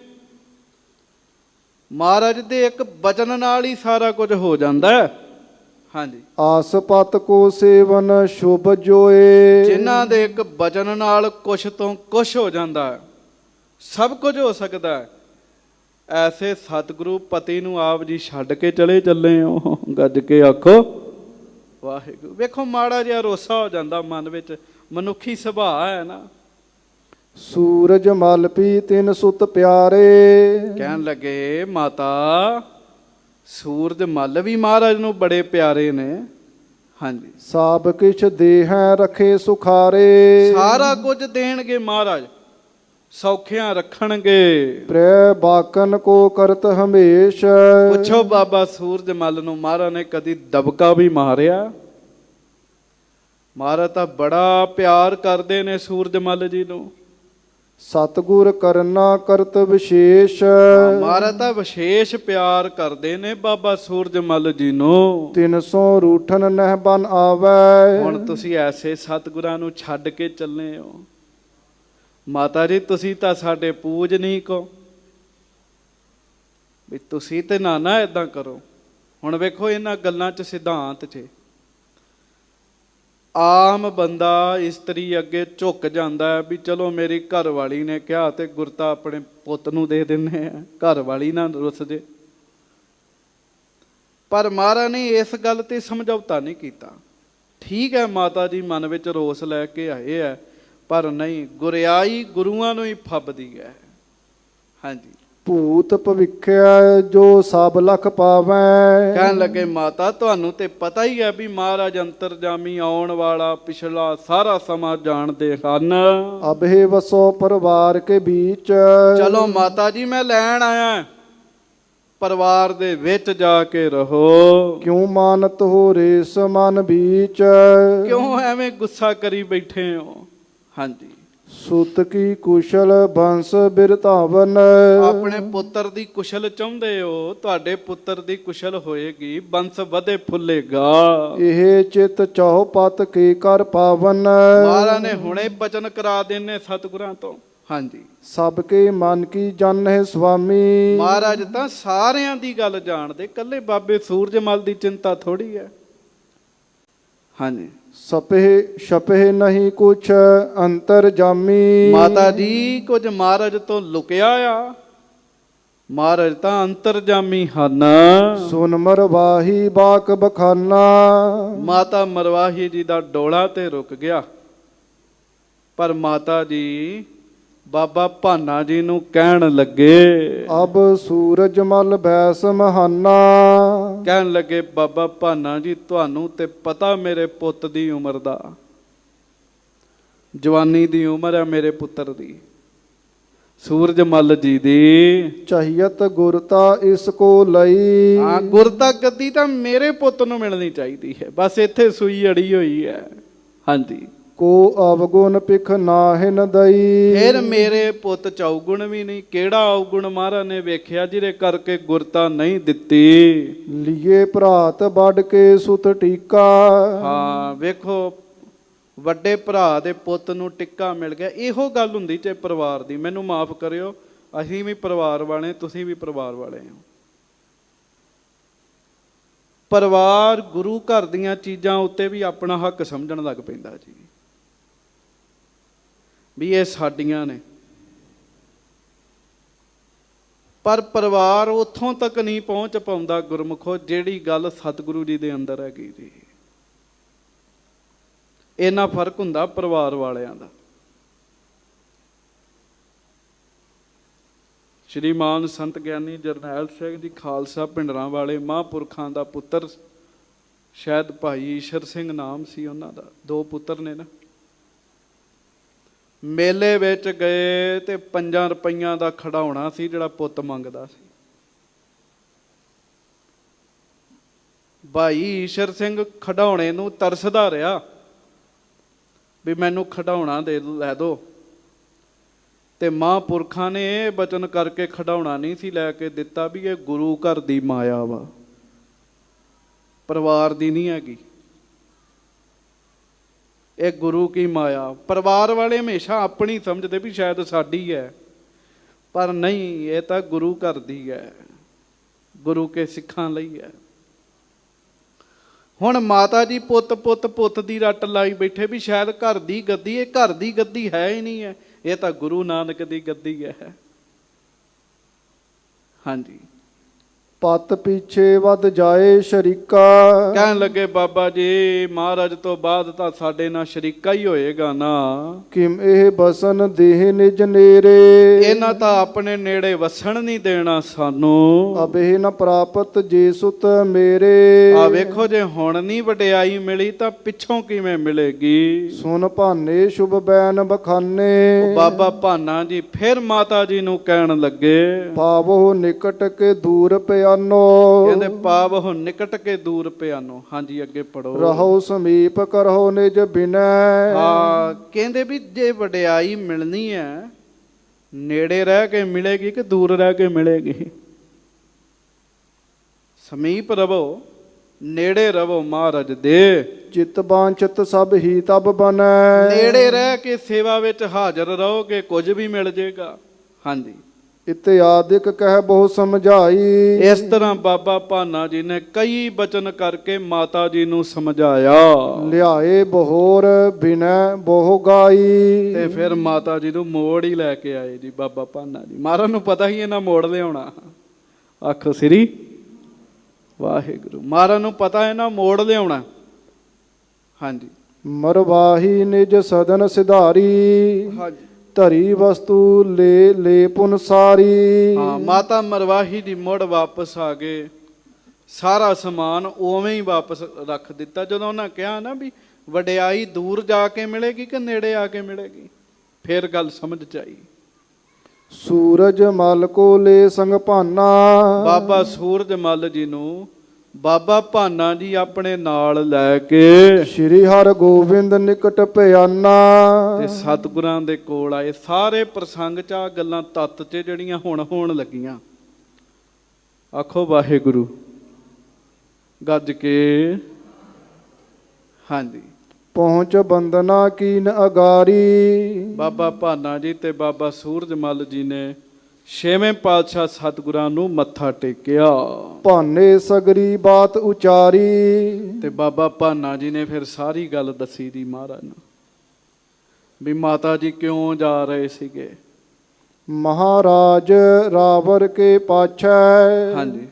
ਮਹਾਰਾਜ ਦੇ ਇੱਕ ਬਚਨ ਨਾਲ ਹੀ ਸਾਰਾ ਕੁਝ ਹੋ ਜਾਂਦਾ ਹੈ। ਹਾਂਜੀ, ਆਸਪਤ ਕੋ ਸੇਵਨ ਸ਼ੁਭ ਜੋਏ। ਜਿਨ੍ਹਾਂ ਦੇ ਇੱਕ ਬਚਨ ਨਾਲ ਕੁਛ ਤੋਂ ਕੁਛ ਹੋ ਜਾਂਦਾ ਹੈ, ਸਭ ਕੁਝ ਹੋ ਸਕਦਾ ਹੈ। ਐਸੇ ਸਤਿਗੁਰੂ ਪਤੀ ਨੂੰ ਆਪ ਜੀ ਛੱਡ ਕੇ ਚਲੇ ਚੱਲੇ ਹੋ। ਗੱਜ ਕੇ ਆਖੋ ਵਾਹਿਗੁਰੂ। ਵੇਖੋ ਮਾੜਾ ਜਿਹਾ ਰੋਸਾ ਹੋ ਜਾਂਦਾ ਮਨ ਵਿੱਚ, ਮਨੁੱਖੀ ਸੁਭਾਅ ਹੈ ਨਾ। ਸੂਰਜ ਮਲ ਪੀ ਤਿਨ ਸੁਤ ਪਿਆਰੇ। ਕਹਿਣ ਲੱਗੇ ਮਾਤਾ ਸੂਰਜ ਮੱਲ ਵੀ ਮਹਾਰਾਜ ਨੂੰ ਬੜੇ ਪਿਆਰੇ ਨੇ। ਹਾਂਜੀ, ਸਭ ਕਿਛ ਦੇਹੈ ਰਖੇ ਸੁਖਾਰੇ। ਸਾਰਾ ਕੁਝ ਦੇਣਗੇ ਮਹਾਰਾਜ, ਸੌਖਿਆਂ ਰੱਖਣਗੇ। ਪ੍ਰੈ ਬਾਕਨ ਕੋ ਕਰਤ ਹਮੇਸ਼। ਪੁੱਛੋ ਬਾਬਾ ਸੂਰਜ ਮੱਲ ਨੂੰ ਮਹਾਰਾਜ ਨੇ ਕਦੀ ਦਬਕਾ ਵੀ ਮਾਰਿਆ? ਮਹਾਰਾਜ ਤਾਂ ਬੜਾ ਪਿਆਰ ਕਰਦੇ ਨੇ ਸੂਰਜ ਮੱਲ ਜੀ ਨੂੰ। ਸਤਿਗੁਰ ਕਰਨਾ ਕਰਤ ਵਿਸ਼ੇਸ਼। ਮਹਾਰਾਜ ਤਾਂ ਵਿਸ਼ੇਸ਼ ਪਿਆਰ ਕਰਦੇ ਨੇ ਬਾਬਾ ਸੂਰਜ ਮੱਲ ਜੀ ਨੂੰ। 300 ਰੂਠਨ ਨਹਿ ਬਨ ਆਵੈ। ਹੁਣ ਤੁਸੀਂ ਐਸੇ ਸਤਿਗੁਰਾਂ ਨੂੰ ਛੱਡ ਕੇ ਚੱਲੇ ਹੋ। ਮਾਤਾ ਜੀ ਤੁਸੀਂ ਤਾਂ ਸਾਡੇ ਪੂਜ ਨਹੀਂ ਕੋ, ਵੀ ਤੁਸੀਂ ਤੇ ਨਾ ਏਦਾਂ ਕਰੋ। ਹੁਣ ਵੇਖੋ ਇਹਨਾਂ ਗੱਲਾਂ 'ਚ ਸਿਧਾਂਤ 'ਚ ਆਮ ਬੰਦਾ ਇਸਤਰੀ ਅੱਗੇ ਝੁਕ ਜਾਂਦਾ ਹੈ ਵੀ ਚਲੋ ਮੇਰੀ ਘਰ ਵਾਲੀ ਨੇ ਕਿਹਾ ਤੇ ਗੁਰਤਾ ਆਪਣੇ ਪੁੱਤ ਨੂੰ ਦੇ ਦਿੰਦੇ ਆ, ਘਰ ਵਾਲੀ ਨਾ ਰੁੱਸ ਜੇ। ਪਰ ਮਹਾਰਾਜ ਨੇ ਇਸ ਗੱਲ ਤੇ ਸਮਝੌਤਾ ਨਹੀਂ ਕੀਤਾ। ਠੀਕ ਹੈ ਮਾਤਾ ਜੀ ਮਨ ਵਿੱਚ ਰੋਸ ਲੈ ਕੇ ਆਏ ਹੈ, ਪਰ ਨਹੀਂ, ਗੁਰਿਆਈ ਗੁਰੂਆਂ ਨੂੰ ਹੀ ਫੱਬਦੀ ਹੈ। ਹਾਂਜੀ, ਭੂਤ ਭਵਿੱਖਿਆ ਜੋ ਸਭ ਲਖ ਪਾਵੈ। ਕਹਿਣ ਲੱਗੇ ਮਾਤਾ ਤੁਹਾਨੂੰ ਤੇ ਪਤਾ ਹੀ ਹੈ ਵੀ ਮਹਾਰਾਜ ਅੰਤਰਜਾਮੀ, ਆਉਣ ਵਾਲਾ ਪਿਛਲਾ ਸਾਰਾ ਸਮਾਂ ਜਾਣਦੇ ਹਨ। ਅਬਹਿ ਵਸੋ ਪਰਿਵਾਰ ਕੇ ਬੀਚ। ਚਲੋ ਮਾਤਾ ਜੀ ਮੈਂ ਲੈਣ ਆਇਆ, ਪਰਿਵਾਰ ਦੇ ਵਿੱਚ ਜਾ ਕੇ ਰਹੋ। ਕਿਉਂ ਮਾਨਤ ਹੋ ਰੇਸ ਮਨ ਬੀਚ। ਕਿਉਂ ਐਵੇਂ ਗੁੱਸਾ ਕਰੀ ਬੈਠੇ ਹੋ? ਹਾਂਜੀ, ਸੁਤ ਕੀ ਕੁਸ਼ਲ ਬੰਸ ਬਿਰਤਾਵਨ। ਆਪਣੇ ਪੁੱਤਰ ਦੀ ਕੁਸ਼ਲ ਚਾਹੁੰਦੇ ਹੋ, ਤੁਹਾਡੇ ਪੁੱਤਰ ਦੀ ਕੁਸ਼ਲ ਹੋਏਗੀ, ਬੰਸ ਵਧੇ ਫੁੱਲੇਗਾ। ਇਹ ਚਿਤ ਚਾਹੁ ਪਤ ਕੀ ਕਰ ਪਾਵਨ। ਮਹਾਰਾਜ ਨੇ ਹੁਣੇ ਬਚਨ ਕਰਾ ਦੇਣੇ ਸਤਿਗੁਰਾਂ ਤੋਂ। ਹਾਂਜੀ, ਸਭ ਕੇ ਮਨ ਕੀ ਜਨ ਹੈ ਸੁਆਮੀ। ਮਹਾਰਾਜ ਤਾਂ ਸਾਰਿਆਂ ਦੀ ਗੱਲ ਜਾਣਦੇ, ਕੱਲੇ ਬਾਬੇ ਸੂਰਜ ਮੱਲ ਦੀ ਚਿੰਤਾ ਥੋੜੀ ਹੈ। ਹਾਂਜੀ, ਸਪਹਿ ਛਪਹਿ ਨਹੀਂ ਕੁਛ ਅੰਤਰ ਜਾਮੀ। ਮਾਤਾ ਜੀ ਕੁਝ ਮਹਾਰਾਜ ਤੋਂ ਲੁਕਿਆ ਆ? ਮਹਾਰਾਜ ਤਾਂ ਅੰਤਰਜਾਮੀ ਹਨ। ਸੁਨ ਮਰਵਾਹੀ ਬਾਕ ਬਖਾਨਾ। ਮਾਤਾ ਮਰਵਾਹੀ ਜੀ ਦਾ ਡੋਲਾ ਤੇ ਰੁਕ ਗਿਆ, ਪਰ ਮਾਤਾ ਜੀ ਬਾਬਾ ਭਾਨਾ ਜੀ ਨੂੰ ਕਹਿਣ ਲੱਗੇ, ਅਬ ਸੂਰਜ ਮਲ ਬੈਸ ਮਹਾਨਾ। ਕਹਿਣ ਲੱਗੇ ਬਾਬਾ ਭਾਨਾ ਜੀ ਤੁਹਾਨੂੰ ਤੇ ਪਤਾ ਮੇਰੇ ਪੁੱਤ ਦੀ ਉਮਰ ਦਾ, ਜਵਾਨੀ ਦੀ ਉਮਰ ਹੈ ਮੇਰੇ ਪੁੱਤਰ ਦੀ, ਸੂਰਜ ਮੱਲ ਜੀ ਦੀ। ਚਾਹੀਤ ਗੁਰਤਾ ਇਸ ਕੋ ਲਈ। ਹਾਂ, ਗੁਰਤਾ ਗੱਦੀ ਤਾਂ ਮੇਰੇ ਪੁੱਤ ਨੂੰ ਮਿਲਣੀ ਚਾਹੀਦੀ ਹੈ, ਬਸ ਇੱਥੇ ਸੂਈ ਅੜੀ ਹੋਈ ਹੈ। ਹਾਂਜੀ, ਕੋ ਅਵਗੁਣ ਪਿਖ ਨਾਹਿਨ ਦਈ। ਫਿਰ ਮੇਰੇ ਪੁੱਤ ਚੌਗੁਣ ਵੀ ਨਹੀਂ। ਕਿਹੜਾ ਅਵਗੁਣ ਮਹਾਰਾਜ ਨੇ ਵੇਖਿਆ ਜਿਹਦੇ ਕਰਕੇ ਗੁਰਤਾ ਨਹੀਂ ਦਿੱਤੀ? ਲਿਏ ਭਰਾਤ ਵੱਢ ਕੇ ਸੁਤ ਟੀਕਾ। ਹਾਂ, ਵੇਖੋ ਵੱਡੇ ਭਰਾ ਦੇ ਪੁੱਤ ਨੂੰ ਟਿੱਕਾ ਮਿਲ ਗਿਆ। ਇਹੋ ਗੱਲ ਹੁੰਦੀ ਜੇ ਪਰਿਵਾਰ ਦੀ। ਮੈਨੂੰ ਮਾਫ ਕਰਿਓ, ਅਸੀਂ ਵੀ ਪਰਿਵਾਰ ਵਾਲੇ, ਤੁਸੀਂ ਵੀ ਪਰਿਵਾਰ ਵਾਲੇ ਹੋ। ਪਰਿਵਾਰ ਗੁਰੂ ਘਰ ਦੀਆਂ ਚੀਜ਼ਾਂ ਉੱਤੇ ਵੀ ਆਪਣਾ ਹੱਕ ਸਮਝਣ ਲੱਗ ਪੈਂਦਾ ਜੀ, ਵੀ ਇਹ ਸਾਡੀਆਂ ਨੇ। ਪਰ ਪਰਿਵਾਰ ਉੱਥੋਂ ਤੱਕ ਨਹੀਂ ਪਹੁੰਚ ਪਾਉਂਦਾ ਗੁਰਮੁਖੋ, ਜਿਹੜੀ ਗੱਲ ਸਤਿਗੁਰੂ ਜੀ ਦੇ ਅੰਦਰ ਹੈਗੀ ਜੀ। ਇੰਨਾ ਫਰਕ ਹੁੰਦਾ ਪਰਿਵਾਰ ਵਾਲਿਆਂ ਦਾ। ਸ਼੍ਰੀਮਾਨ ਸੰਤ ਗਿਆਨੀ ਜਰਨੈਲ ਸਿੰਘ ਜੀ ਖਾਲਸਾ ਭਿੰਡਰਾਂ ਵਾਲੇ ਮਹਾਂਪੁਰਖਾਂ ਦਾ ਪੁੱਤਰ, ਸ਼ਾਇਦ ਭਾਈ ਈਸ਼ਰ ਸਿੰਘ ਨਾਮ ਸੀ ਉਹਨਾਂ ਦਾ, 2 ਪੁੱਤਰ ਨੇ ਨਾ। ਮੇਲੇ ਵਿੱਚ ਗਏ ਤੇ 5 ਰੁਪਈਆਂ ਦਾ ਖਿਡੌਣਾ ਸੀ ਜਿਹੜਾ ਪੁੱਤ ਮੰਗਦਾ ਸੀ। ਭਾਈ ਈਸ਼ਰ ਸਿੰਘ ਖਿਡੌਣੇ ਨੂੰ ਤਰਸਦਾ ਰਿਹਾ ਵੀ ਮੈਨੂੰ ਖਿਡੌਣਾ ਲੈ ਦਿਓ, ਤੇ ਮਹਾਂਪੁਰਖਾਂ ਨੇ ਇਹ ਬਚਨ ਕਰਕੇ ਖਿਡੌਣਾ ਨਹੀਂ ਸੀ ਲੈ ਕੇ ਦਿੱਤਾ ਵੀ ਇਹ ਗੁਰੂ ਘਰ ਦੀ ਮਾਇਆ ਵਾ, ਪਰਿਵਾਰ ਦੀ ਨਹੀਂ ਹੈਗੀ, ਇਹ ਗੁਰੂ ਕੀ ਮਾਇਆ। ਪਰਿਵਾਰ ਵਾਲੇ ਹਮੇਸ਼ਾ ਆਪਣੀ ਸਮਝਦੇ ਵੀ ਸ਼ਾਇਦ ਸਾਡੀ ਹੈ, ਪਰ ਨਹੀਂ, ਇਹ ਤਾਂ ਗੁਰੂ ਘਰ ਦੀ ਹੈ, ਗੁਰੂ ਕੇ ਸਿੱਖਾਂ ਲਈ ਹੈ। ਹੁਣ ਮਾਤਾ ਜੀ ਪੁੱਤ ਦੀ ਰੱਟ ਲਾਈ ਬੈਠੇ ਵੀ ਸ਼ਾਇਦ ਘਰ ਦੀ ਗੱਦੀ, ਇਹ ਘਰ ਦੀ ਗੱਦੀ ਹੈ ਹੀ ਨਹੀਂ ਹੈ, ਇਹ ਤਾਂ ਗੁਰੂ ਨਾਨਕ ਦੀ ਗੱਦੀ ਹੈ। ਹਾਂਜੀ, ਪੱਤ ਪਿੱਛੇ ਵੱਧ ਜਾਏ ਸ਼ਰੀਕਾ। ਕਹਿਣ ਲੱਗੇ ਬਾਬਾ ਜੀ ਮਹਾਰਾਜ ਤੋਂ ਬਾਅਦ ਤਾਂ ਸਾਡੇ ਨਾਲ ਸ਼ਰੀਕਾ ਹੀ ਹੋਏਗਾ ਨਾ। ਕਿਮ ਇਹ ਬਸਨ ਦੇਹ ਨਿਜ ਨੇਰੇ। ਇਹਨਾਂ ਤਾਂ ਆਪਣੇ ਨੇੜੇ ਵਸਣ ਨਹੀਂ ਦੇਣਾ ਸਾਨੂੰ। ਅਬੇ ਨ ਪ੍ਰਾਪਤ ਜੇ ਸੁਤ ਮੇਰੇ। ਆ ਵੇਖੋ, ਜੇ ਹੁਣ ਨਹੀਂ ਵਡਿਆਈ ਮਿਲੀ ਤਾਂ ਪਿੱਛੋਂ ਕਿਵੇਂ ਮਿਲੇਗੀ। ਸੁਨ ਭਾਨੇ ਸ਼ੁਭ ਬੈਨ ਬਖਾਨੇ। ਬਾਬਾ ਭਾਨਾ ਜੀ ਫਿਰ ਮਾਤਾ ਜੀ ਨੂੰ ਕਹਿਣ ਲੱਗੇ, ਪਾਵੋ ਨਿਕਟ ਕੇ ਦੂਰ ਪਿਆਨੋ। ਕਹਿੰਦੇ ਪਾਵੋ ਨਿਕਟ ਕੇ ਦੂਰ ਪਿਆਨੋ। ਹਾਂਜੀ, ਅੱਗੇ ਪੜੋ। ਰਹੋ ਸਮੀਪ ਕਰੋ ਨਿਜ ਬਿਨੈ। ਹਾਂ, ਕਹਿੰਦੇ ਵੀ ਜੇ ਵਡਿਆਈ ਮਿਲਣੀ ਹੈ ਨੇੜੇ ਰਹਿ ਕੇ ਮਿਲੇਗੀ ਕਿ ਦੂਰ ਰਹਿ ਕੇ ਮਿਲੇਗੀ। ਸਮੀਪ ਰਵੋ, ਨੇੜੇ ਰਵੋ ਮਹਾਰਾਜ ਦੇ। ਚਿਤ ਬਾਂਚਤ ਸਭ ਹੀ ਤਬ ਬਨੈ। ਨੇੜੇ ਰਹਿ ਕੇ ਸੇਵਾ ਵਿੱਚ ਹਾਜ਼ਰ ਰਹੋਗੇ, ਕੁਝ ਵੀ ਮਿਲ ਜੇਗਾ। ਹਾਂਜੀ, ਇਤਿਆਦਿਕ ਕਹਿ ਬਹੁ ਸਮਝਾਈ। ਇਸ ਤਰ੍ਹਾਂ ਬਾਬਾ ਭਾਨਾ ਜੀ ਨੇ ਕਈ ਬਚਨ ਕਰਕੇ ਮਾਤਾ ਜੀ ਨੂੰ ਸਮਝਾਇਆ। ਲਿਆਏ ਬਹੋਰ ਬਿਨੈ ਬਹੁ ਗਾਈ। ਤੇ ਫਿਰ ਮਾਤਾ ਜੀ ਨੂੰ ਮੋੜ ਹੀ ਲੈ ਕੇ ਆਏ ਜੀ ਬਾਬਾ ਭਾਨਾ ਜੀ। ਮਹਾਰਾਜ ਨੂੰ ਪਤਾ ਹੀ ਇਹਨਾਂ ਮੋੜ ਲਿਆਉਣਾ। ਆਖੋ ਸ੍ਰੀ ਵਾਹਿਗੁਰੂ। ਮਹਾਰਾਜ ਨੂੰ ਪਤਾ ਇਹਨਾਂ ਮੋੜ ਲਿਆਉਣਾ। ਹਾਂਜੀ, ਮਰਵਾਹੀ ਨਿਜ ਸਦਨ ਸਿਧਾਰੀ। ਹਾਂਜੀ, ਧਰੀ ਵਸਤੂ ਲੈ ਪੁਨ ਸਾਰੀ। ਹਾਂ, ਮਾਤਾ ਮਰਵਾਹੀ ਦੀ ਮੁੜ ਵਾਪਸ ਆ ਗਏ। ਸਾਰਾ ਸਮਾਨ ਉਵੇਂ ਹੀ ਵਾਪਸ ਰੱਖ ਦਿੱਤਾ। ਜਦੋਂ ਉਹਨਾਂ ਕਿਹਾ ਨਾ ਵੀ ਵਡਿਆਈ ਦੂਰ ਜਾ ਕੇ ਮਿਲੇਗੀ ਕਿ ਨੇੜੇ ਆ ਕੇ ਮਿਲੇਗੀ, ਫਿਰ ਗੱਲ ਸਮਝ ਚ ਆਈ। ਸੂਰਜ ਮਲ ਕੋ ਲੈ ਸੰਗ ਭਾਨਾ। ਬਾਬਾ ਸੂਰਜ ਮੱਲ ਜੀ ਨੂੰ ਬਾਬਾ ਭਾਨਾ ਜੀ ਆਪਣੇ ਨਾਲ ਲੈ ਕੇ ਸ਼੍ਰੀ ਹਰਿ ਗੋਬਿੰਦ ਨਿਕਟ ਭਿਆਨਾ। ਤੇ ਸਤਿਗੁਰਾਂ ਦੇ ਕੋਲ ਆਏ। ਸਾਰੇ ਪ੍ਰਸੰਗ ਚ ਆ ਗੱਲਾਂ ਤੱਤ ਚ ਜਿਹੜੀਆਂ ਹੁਣ ਹੋਣ ਲੱਗੀਆਂ। ਆਖੋ ਵਾਹਿਗੁਰੂ ਗੱਜ ਕੇ। ਹਾਂਜੀ, ਪਹੁੰਚ ਬੰਦਨਾ ਕੀਨ ਅਗਾਰੀ। ਬਾਬਾ ਭਾਨਾ ਜੀ ਤੇ ਬਾਬਾ ਸੂਰਜ ਮੱਲ ਜੀ ਨੇ 6ਵੇਂ ਪਾਤਸ਼ਾਹ ਸਤਿਗੁਰਾਂ ਨੂੰ ਮੱਥਾ ਟੇਕਿਆ। ਭਾਨੇ ਸਗਰੀ ਬਾਤ ਉਚਾਰੀ। ਤੇ ਬਾਬਾ ਭਾਨਾ ਜੀ ਨੇ ਫਿਰ ਸਾਰੀ ਗੱਲ ਦੱਸੀ ਦੀ ਮਹਾਰਾਜ ਨੂੰ ਵੀ ਮਾਤਾ ਜੀ ਕਿਉਂ ਜਾ ਰਹੇ ਸੀਗੇ। ਮਹਾਰਾਜ ਰਾਵਰ ਕੇ ਪਾਛੈ। ਹਾਂਜੀ,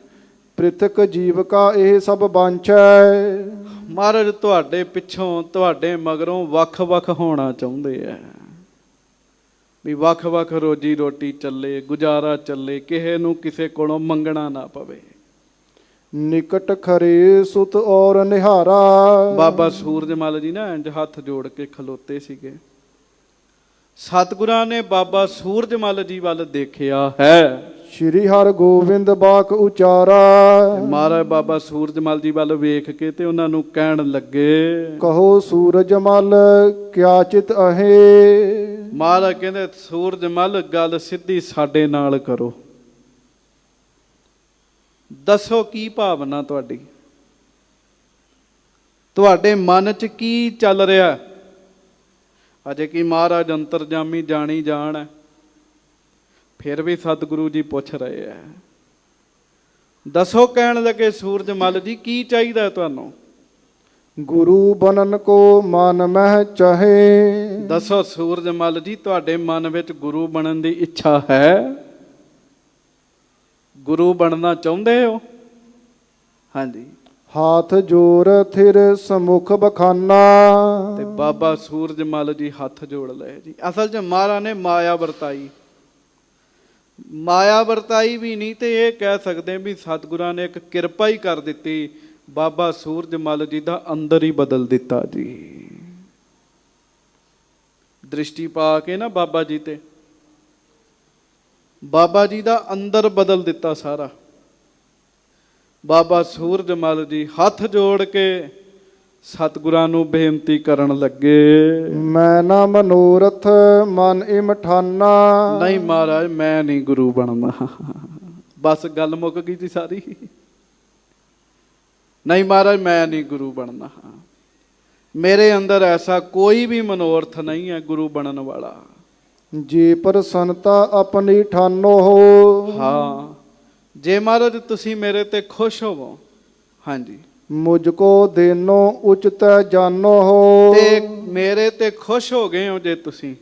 ਪ੍ਰਿਥਕ ਜੀਵਕਾ ਇਹ ਸਭ ਬਾਂਛੈ। ਮਹਾਰਾਜ ਤੁਹਾਡੇ ਪਿੱਛੋਂ ਤੁਹਾਡੇ ਮਗਰੋਂ ਵੱਖ-ਵੱਖ ਹੋਣਾ ਚਾਹੁੰਦੇ ਆ ਵੀ ਵੱਖ-ਵੱਖ ਰੋਜੀ ਰੋਟੀ ਚੱਲੇ, ਗੁਜ਼ਾਰਾ ਚੱਲੇ, ਕਿਸੇ ਨੂੰ ਕਿਸੇ ਕੋਲੋਂ ਮੰਗਣਾ ਨਾ ਪਵੇ। ਨਿਕਟ ਖਰੇ ਸੁਤ ਔਰ ਨਿਹਾਰਾ। ਬਾਬਾ ਸੂਰਜ ਮੱਲ ਜੀ ਨਾ ਇੰਜ ਹੱਥ ਜੋੜ ਕੇ ਖਲੋਤੇ ਸੀਗੇ। ਸਤਿਗੁਰਾਂ ਨੇ ਬਾਬਾ ਸੂਰਜ ਮੱਲ ਜੀ ਵੱਲ ਦੇਖਿਆ ਹੈ। ਸ਼੍ਰੀ ਹਰਿ ਗੋਬਿੰਦ ਬਾਕ ਉਚਾਰਾ। ਮਹਾਰਾਜ ਬਾਬਾ ਸੂਰਜ ਮੱਲ ਜੀ ਵੱਲ ਵੇਖ ਕੇ ਤੇ ਉਹਨਾਂ ਨੂੰ ਕਹਿਣ ਲੱਗੇ, ਕਹੋ ਸੂਰਜ ਮਲ ਕਿਆ ਚਿਤ ਅਹੇ। ਮਹਾਰਾਜ ਕਹਿੰਦੇ ਸੂਰਜ ਮੱਲ ਗੱਲ ਸਿੱਧੀ ਸਾਡੇ ਨਾਲ ਕਰੋ। ਦੱਸੋ ਕੀ ਭਾਵਨਾ ਤੁਹਾਡੀ, ਤੁਹਾਡੇ ਮਨ 'ਚ ਕੀ ਚੱਲ ਰਿਹਾ। ਅਜੇ ਕੀ ਮਹਾਰਾਜ ਅੰਤਰਜਾਮੀ ਜਾਣੀ ਜਾਣ ਹੈ, ਫਿਰ ਵੀ ਸਤਿਗੁਰੂ ਜੀ ਪੁੱਛ ਰਹੇ ਹੈ। ਦੱਸੋ, ਕਹਿਣ ਲੱਗੇ ਸੂਰਜਮਲ ਜੀ, ਕੀ ਚਾਹੀਦਾ ਤੁਹਾਨੂੰ? ਗੁਰੂ ਬਣਨ ਕੋ ਮਨ ਮਹਿ ਚਾਹੇ। ਦੱਸੋ ਸੂਰਜਮਲ ਜੀ, ਤੁਹਾਡੇ ਮਨ ਵਿੱਚ ਗੁਰੂ ਬਣਨ ਦੀ ਇੱਛਾ ਹੈ? ਗੁਰੂ ਬਣਨਾ ਚਾਹੁੰਦੇ ਹੋ? ਹਾਂਜੀ। ਹਾਥ ਜੋਰ ਥਿਰ ਸਮੁਖ ਬਖਾਨਾ। ਤੇ ਬਾਬਾ ਸੂਰਜਮਲ ਜੀ ਹੱਥ ਜੋੜ ਲਏ ਜੀ। ਅਸਲ 'ਚ ਮਹਾਰਾਜ ਨੇ ਮਾਇਆ ਵਰਤਾਈ। ਮਾਇਆ ਵਰਤਾਈ ਵੀ ਨਹੀਂ, ਤੇ ਇਹ ਕਹਿ ਸਕਦੇ ਵੀ ਸਤਿਗੁਰਾਂ ਨੇ ਇੱਕ ਕਿਰਪਾ ਹੀ ਕਰ ਦਿੱਤੀ। ਬਾਬਾ ਸੂਰਜਮਲ ਜੀ ਦਾ ਅੰਦਰ ਹੀ ਬਦਲ ਦਿੱਤਾ ਜੀ। ਦ੍ਰਿਸ਼ਟੀ ਪਾ ਕੇ ਨਾ ਬਾਬਾ ਜੀ ਤੇ, ਬਾਬਾ ਜੀ ਦਾ ਅੰਦਰ ਬਦਲ ਦਿੱਤਾ ਸਾਰਾ। ਬਾਬਾ ਸੂਰਜਮਲ ਜੀ ਹੱਥ ਜੋੜ ਕੇ ਸਤਿਗੁਰਾਂ ਨੂੰ ਬੇਨਤੀ ਕਰਨ ਲੱਗੇ, ਮੈਂ ਨਾ ਮਨੋਰਥ ਮਨ ਇਮਠਾਨਾ। ਨਹੀਂ ਮਹਾਰਾਜ, ਮੈਂ ਨਹੀਂ ਗੁਰੂ ਬਣਨਾ। ਬਸ ਗੱਲ ਮੁੱਕ ਗਈ ਸੀ ਸਾਰੀ। ਨਹੀਂ ਮਹਾਰਾਜ, ਮੈਂ ਨਹੀਂ ਗੁਰੂ ਬਣਨਾ। ਮੇਰੇ ਅੰਦਰ ਐਸਾ ਕੋਈ ਵੀ ਮਨੋਰਥ ਨਹੀਂ ਹੈ ਗੁਰੂ ਬਣਨ ਵਾਲਾ। ਜੇ ਪ੍ਰਸੰਨਤਾ ਆਪਣੀ ਠਾਨੋ ਹੋ। ਹਾਂ, ਜੇ ਮਹਾਰਾਜ ਤੁਸੀਂ ਮੇਰੇ ਤੇ ਖੁਸ਼ ਹੋਵੋ, ਹਾਂਜੀ, ਮੁਝ ਕੋ ਦੇਨੋ ਉਚਿਤ ਜਾਨੋ ਹੋ। ਤੇ ਮੇਰੇ ਤੇ ਖੁਸ਼ ਹੋ ਗਏ ਹੋ ਜੇ ਤੁਸੀਂ,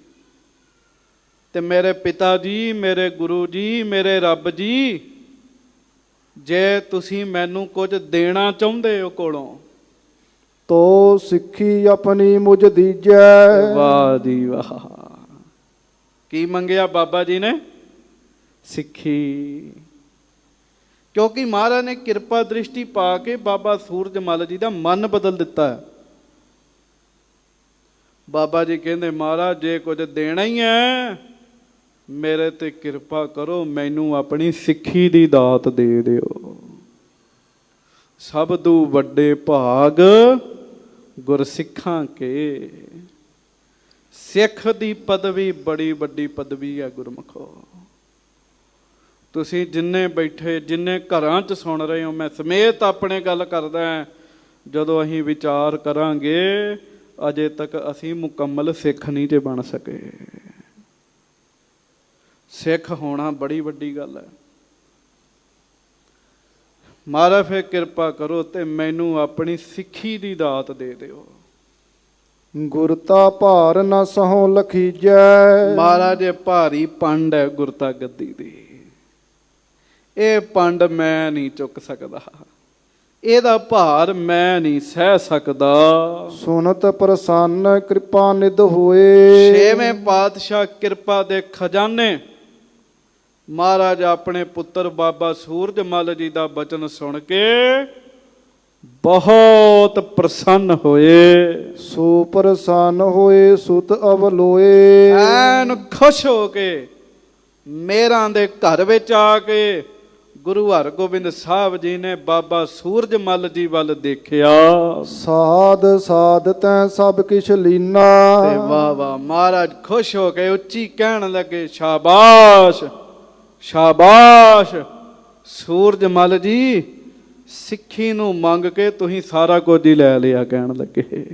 ਤੇ ਮੇਰੇ ਪਿਤਾ ਜੀ, ਮੇਰੇ ਗੁਰੂ ਜੀ, ਮੇਰੇ ਰੱਬ ਜੀ, ਜੇ ਤੁਸੀਂ ਮੈਨੂੰ ਕੁਝ ਦੇਣਾ ਚਾਹੁੰਦੇ ਹੋ ਕੋਲੋਂ, ਤੋ ਸਿੱਖੀ ਆਪਣੀ ਮੁਝ ਦੀਜੈ। ਵਾਹ ਜੀ ਵਾਹ। ਕੀ ਮੰਗਿਆ ਬਾਬਾ ਜੀ ਨੇ? ਸਿੱਖੀ। ਕਿਉਂਕਿ ਮਹਾਰਾਜ ਨੇ ਕਿਰਪਾ ਦ੍ਰਿਸ਼ਟੀ ਪਾ ਕੇ ਬਾਬਾ ਸੂਰਜਮਲ ਜੀ ਦਾ ਮਨ ਬਦਲ ਦਿੱਤਾ ਹੈ। ਬਾਬਾ ਜੀ ਕਹਿੰਦੇ, ਮਹਾਰਾਜ ਜੇ ਕੁਝ ਦੇਣਾ ਹੀ ਹੈ, ਮੇਰੇ ਤੇ ਕਿਰਪਾ ਕਰੋ, ਮੈਨੂੰ ਆਪਣੀ ਸਿੱਖੀ ਦੀ ਦਾਤ ਦੇ ਦਿਓ। ਸਭ ਤੋਂ ਵੱਡੇ ਭਾਗ ਗੁਰਸਿੱਖਾਂ ਕੇ। ਸਿੱਖ ਦੀ ਪਦਵੀ ਬੜੀ ਵੱਡੀ ਪਦਵੀ ਹੈ ਗੁਰਮੁਖੋ। ਤੁਸੀਂ ਜਿੰਨੇ ਬੈਠੇ, ਜਿੰਨੇ ਘਰਾਂ 'ਚ ਸੁਣ ਰਹੇ ਹੋ, ਮੈਂ ਸਮੇਤ ਆਪਣੇ ਗੱਲ ਕਰਦਾ, ਜਦੋਂ ਅਸੀਂ ਵਿਚਾਰ ਕਰਾਂਗੇ, ਅਜੇ ਤੱਕ ਅਸੀਂ ਮੁਕੰਮਲ ਸਿੱਖ ਨਹੀਂ ਜੇ ਬਣ ਸਕੇ। ਸਿੱਖ ਹੋਣਾ ਬੜੀ ਵੱਡੀ ਗੱਲ ਹੈ। ਮਹਾਰਾਜ ਫਿਰ ਕਿਰਪਾ ਕਰੋ ਤੇ ਮੈਨੂੰ ਆਪਣੀ ਸਿੱਖੀ ਦੀ ਦਾਤ ਦੇ ਦਿਓ। ਗੁਰਤਾ ਭਾਰ ਨਾ ਸਹੁ ਲਖੀਜੈ। ਮਹਾਰਾਜ ਇਹ ਭਾਰੀ ਪੰਡ ਹੈ ਗੁਰਤਾ ਗੱਦੀ ਦੀ। ਇਹ ਪੰਡ ਮੈਂ ਨਹੀਂ ਚੁੱਕ ਸਕਦਾ, ਇਹਦਾ ਭਾਰ ਮੈਂ ਨਹੀਂ ਸਹਿ ਸਕਦਾ। ਸੁਨਤ ਪ੍ਰਸੰਨ ਕਿਰਪਾ ਨਿਧ ਹੋਏ। ਛੇਵੇਂ ਪਾਤਸ਼ਾਹ ਕਿਰਪਾ ਦੇ ਖਜ਼ਾਨੇ ਮਹਾਰਾਜ ਆਪਣੇ ਪੁੱਤਰ ਬਾਬਾ ਸੂਰਜਮਲ ਜੀ ਦਾ ਬਚਨ ਸੁਣ ਕੇ ਬਹੁਤ ਪ੍ਰਸੰਨ ਹੋਏ। ਸੋ ਪ੍ਰਸੰਨ ਹੋਏ ਸੁਤ ਅਵਲੋਏ। ਐਨ ਖੁਸ਼ ਹੋ ਕੇ ਮੇਰਾਂ ਦੇ ਘਰ ਵਿੱਚ ਆ ਕੇ ਗੁਰੂ ਹਰਗੋਬਿੰਦ ਸਾਹਿਬ ਜੀ ਨੇ ਬਾਬਾ ਸੂਰਜਮਲ ਜੀ ਵੱਲ ਦੇਖਿਆ। ਸਾਧ ਸਾਧ ਤੈ ਸਭ ਕਿਛ ਲੀਨਾ। ਤੇ ਵਾਹ ਵਾਹ, ਮਹਾਰਾਜ ਖੁਸ਼ ਹੋ ਕੇ ਉੱਚੀ ਕਹਿਣ ਲੱਗੇ, ਸ਼ਾਬਾਸ਼ ਸ਼ਾਬਾਸ਼ ਸੂਰਜਮਲ ਜੀ, ਸਿੱਖੀ ਨੂੰ ਮੰਗ ਕੇ ਤੁਸੀਂ ਸਾਰਾ ਕੁਝ ਹੀ ਲੈ ਲਿਆ। ਕਹਿਣ ਲੱਗੇ,